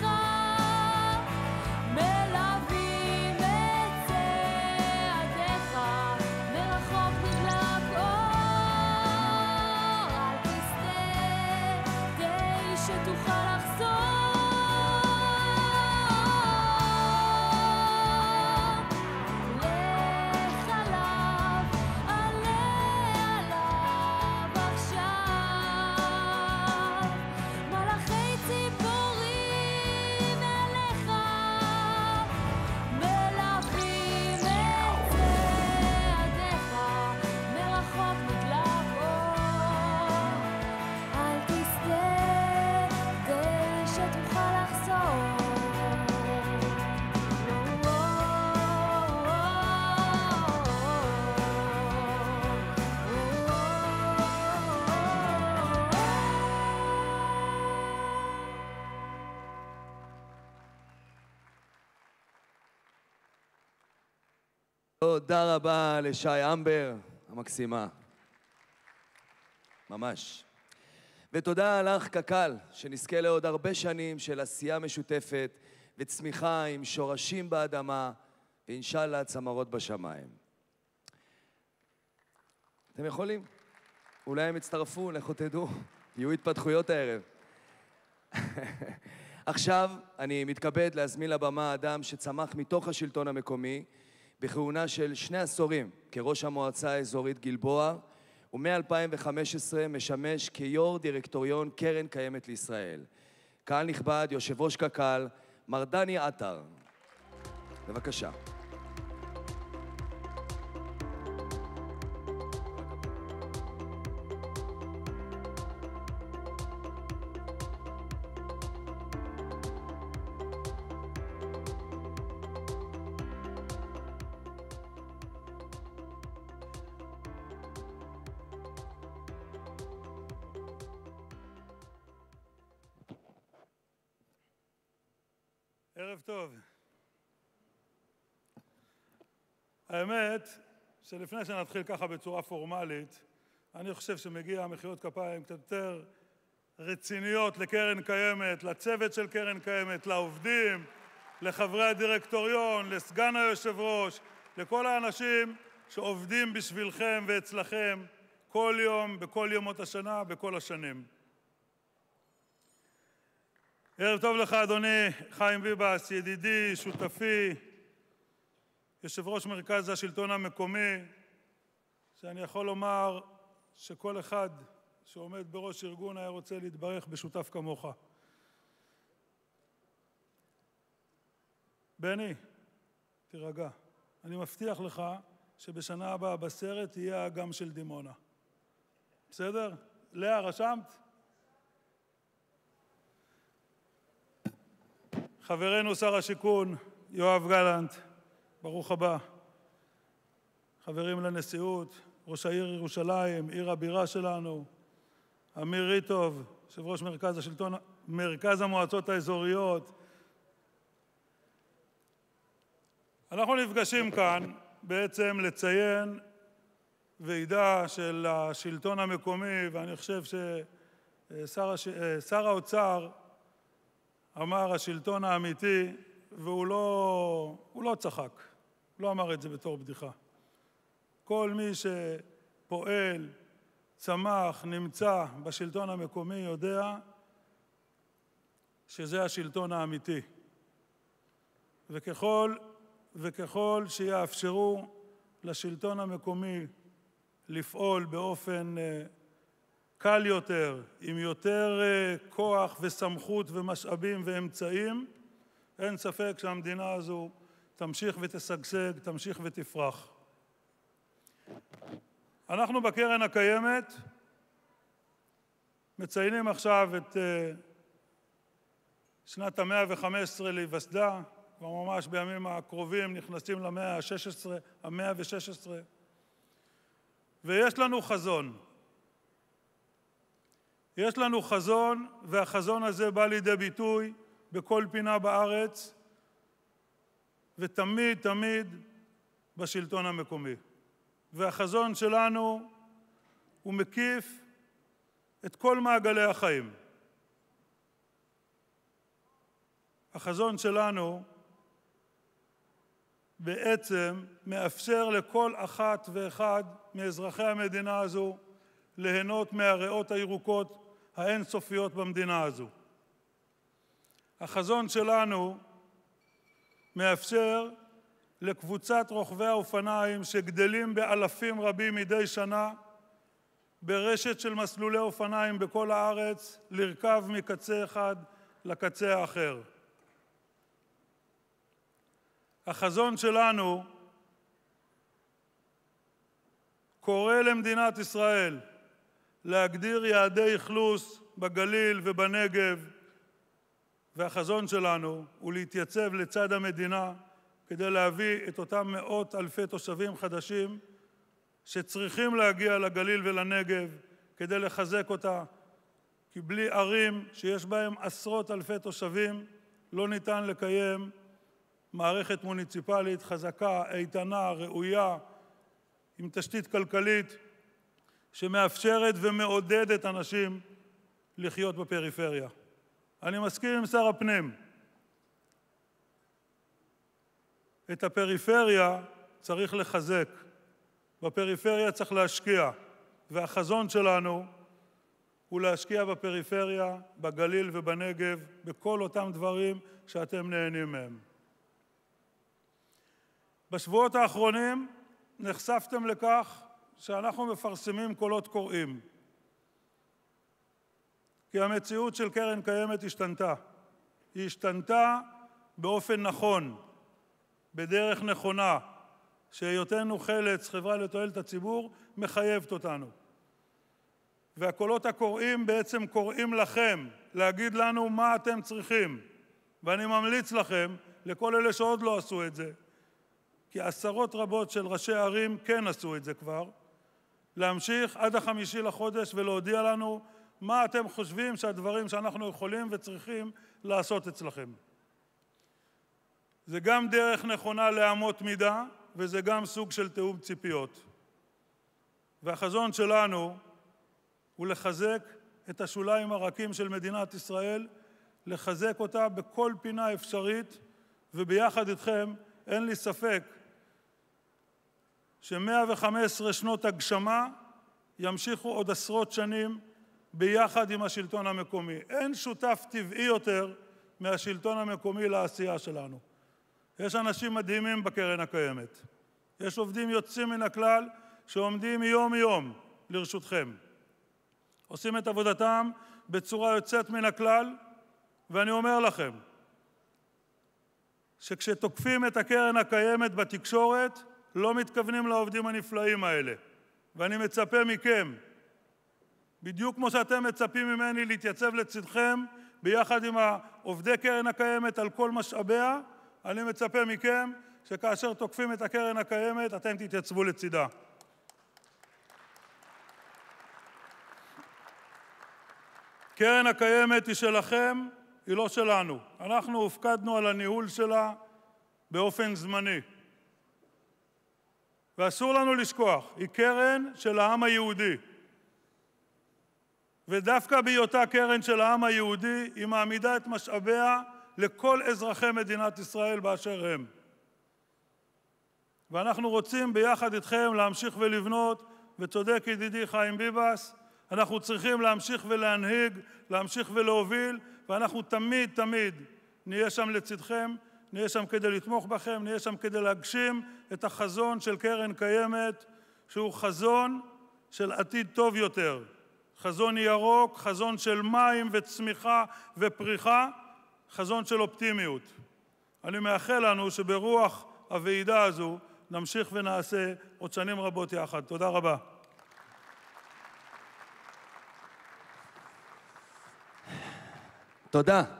מלווים את צעדיך, מרחוק נדלק אור. אל תסתה כדי שתוכל לחזור. לך עליו, עלה עליו עכשיו. מלאכי ציפורים מעליך מלווים את צעדיך, מרחוק נדלק אור. אל תסתה כדי שתוכל לחזור. תודה רבה לשי אמבר, המקסימה. ממש. ותודה לך קק"ל, שנזכה לעוד הרבה שנים של עשייה משותפת וצמיחה עם שורשים באדמה, ואינשאללה צמרות בשמיים. אתם יכולים? אולי הם יצטרפו, לכו תדעו, יהיו התפתחויות הערב. עכשיו אני מתכבד להזמין לבמה אדם שצמח מתוך השלטון המקומי, בכהונה של 2 עשורים כראש המועצה האזורית גלבוע, ומ-2015 משמש כיו"ר דירקטוריון קרן קיימת לישראל. קהל נכבד, יושב ראש קק"ל, מר דני עטר. בבקשה. ערב טוב. האמת שלפני שנתחיל ככה בצורה פורמלית, אני חושב שמגיע מחיאות כפיים קצת יותר רציניות לקרן קיימת, לצוות של קרן קיימת, לעובדים, לחברי הדירקטוריון, לסגן היושב ראש, לכל האנשים שעובדים בשבילכם ואצלכם כל יום, בכל ימות השנה, בכל השנים. ערב טוב לך, אדוני חיים ביבס, ידידי, שותפי, יושב ראש מרכז השלטון המקומי, שאני יכול לומר שכל אחד שעומד בראש ארגון היה רוצה להתברך בשותף כמוך. בני, תירגע. אני מבטיח לך שבשנה הבאה בסרט יהיה האגם של דימונה. בסדר? לאה, רשמת? חברנו שר השיכון, יואב גלנט, ברוך הבא. חברים לנשיאות, ראש העיר ירושלים, עיר הבירה שלנו, אמיר ריטוב, יושב ראש מרכז השלטון, מרכז המועצות האזוריות. אנחנו נפגשים כאן בעצם לציין ועידה של השלטון המקומי, ואני חושב ששר האוצר אמר השלטון האמיתי, והוא לא צחק, לא אמר את זה בתור בדיחה. כל מי שפועל, צמח, נמצא בשלטון המקומי יודע שזה השלטון האמיתי. וככל שיאפשרו לשלטון המקומי לפעול באופן קל יותר, עם יותר כוח וסמכות ומשאבים ואמצעים, אין ספק שהמדינה הזו תמשיך ותשגשג, תמשיך ותפרח. אנחנו בקרן הקיימת מציינים עכשיו את שנת ה-115 להיווסדה, כבר ממש בימים הקרובים נכנסים ל-116, ויש לנו חזון. יש לנו חזון, והחזון הזה בא לידי ביטוי בכל פינה בארץ, ותמיד תמיד בשלטון המקומי. והחזון שלנו הוא מקיף את כל מעגלי החיים. החזון שלנו בעצם מאפשר לכל אחת ואחד מאזרחי המדינה הזו ליהנות מהריאות הירוקות האינסופיות במדינה הזו. החזון שלנו מאפשר לקבוצת רוכבי האופניים שגדלים באלפים רבים מדי שנה ברשת של מסלולי אופניים בכל הארץ לרכב מקצה אחד לקצה האחר. החזון שלנו קורא למדינת ישראל להגדיר יעדי אכלוס בגליל ובנגב, והחזון שלנו הוא להתייצב לצד המדינה כדי להביא את אותם מאות אלפי תושבים חדשים שצריכים להגיע לגליל ולנגב כדי לחזק אותה, כי בלי ערים שיש בהם עשרות אלפי תושבים לא ניתן לקיים מערכת מוניציפלית חזקה, איתנה, ראויה, עם תשתית כלכלית שמאפשרת ומעודדת אנשים לחיות בפריפריה. אני מסכים עם שר הפנים. את הפריפריה צריך לחזק, בפריפריה צריך להשקיע, והחזון שלנו הוא להשקיע בפריפריה, בגליל ובנגב, בכל אותם דברים שאתם נהנים מהם. בשבועות האחרונים נחשפתם לכך שאנחנו מפרסמים קולות קוראים, כי המציאות של קרן קיימת השתנתה. היא השתנתה באופן נכון, בדרך נכונה, שהיותנו חלץ, חברה לתועלת הציבור, מחייבת אותנו. והקולות הקוראים בעצם קוראים לכם, להגיד לנו מה אתם צריכים. ואני ממליץ לכם, לכל אלה שעוד לא עשו את זה, כי עשרות רבות של ראשי ערים כן עשו את זה כבר, להמשיך עד 5 לחודש ולהודיע לנו מה אתם חושבים שהדברים שאנחנו יכולים וצריכים לעשות אצלכם. זה גם דרך נכונה לאמות מידה, וזה גם סוג של תיאום ציפיות. והחזון שלנו הוא לחזק את השוליים הרכים של מדינת ישראל, לחזק אותה בכל פינה אפשרית, וביחד איתכם אין לי ספק ש115 שנות הגשמה ימשיכו עוד עשרות שנים ביחד עם השלטון המקומי. אין שותף טבעי יותר מהשלטון המקומי לעשייה שלנו. יש אנשים מדהימים בקרן הקיימת. יש עובדים יוצאים מן הכלל שעומדים יום-יום לרשותכם. עושים את עבודתם בצורה יוצאת מן הכלל, ואני אומר לכם שכשתוקפים את הקרן הקיימת בתקשורת, לא מתכוונים לעובדים הנפלאים האלה. ואני מצפה מכם, בדיוק כמו שאתם מצפים ממני להתייצב לצדכם, ביחד עם עובדי קרן הקיימת על כל משאביה, אני מצפה מכם שכאשר תוקפים את הקרן הקיימת, אתם תתייצבו לצידה. קרן הקיימת היא שלכם, היא לא שלנו. אנחנו הופקדנו על הניהול שלה באופן זמני. ואסור לנו לשכוח, היא קרן של העם היהודי. ודווקא בהיותה קרן של העם היהודי, היא מעמידה את משאביה לכל אזרחי מדינת ישראל באשר הם. ואנחנו רוצים ביחד איתכם להמשיך ולבנות, וצודק ידידי חיים ביבס, אנחנו צריכים להמשיך ולהנהיג, להמשיך ולהוביל, ואנחנו תמיד תמיד נהיה שם לצדכם, נהיה שם כדי לתמוך בכם, נהיה שם כדי להגשים את החזון של קרן קיימת, שהוא חזון של עתיד טוב יותר. חזון ירוק, חזון של מים וצמיחה ופריחה, חזון של אופטימיות. אני מאחל לנו שברוח הוועידה הזו נמשיך ונעשה עוד שנים רבות יחד. תודה רבה.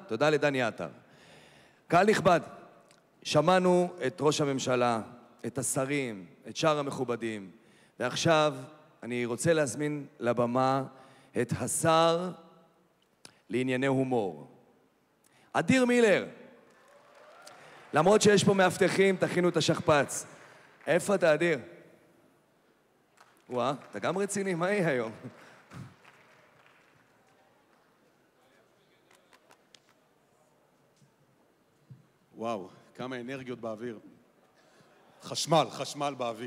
תודה לדני עטר. קהל נכבד, שמענו את ראש הממשלה, את השרים, את שאר המכובדים, ועכשיו אני רוצה להזמין לבמה את השר לענייני הומור. אדיר מילר. למרות שיש פה מאבטחים, תכינו את השכפ"ץ. איפה אתה, אדיר? וואה, אתה גם רציני? מה יהיה היום? וואו, כמה אנרגיות באוויר. חשמל באוויר.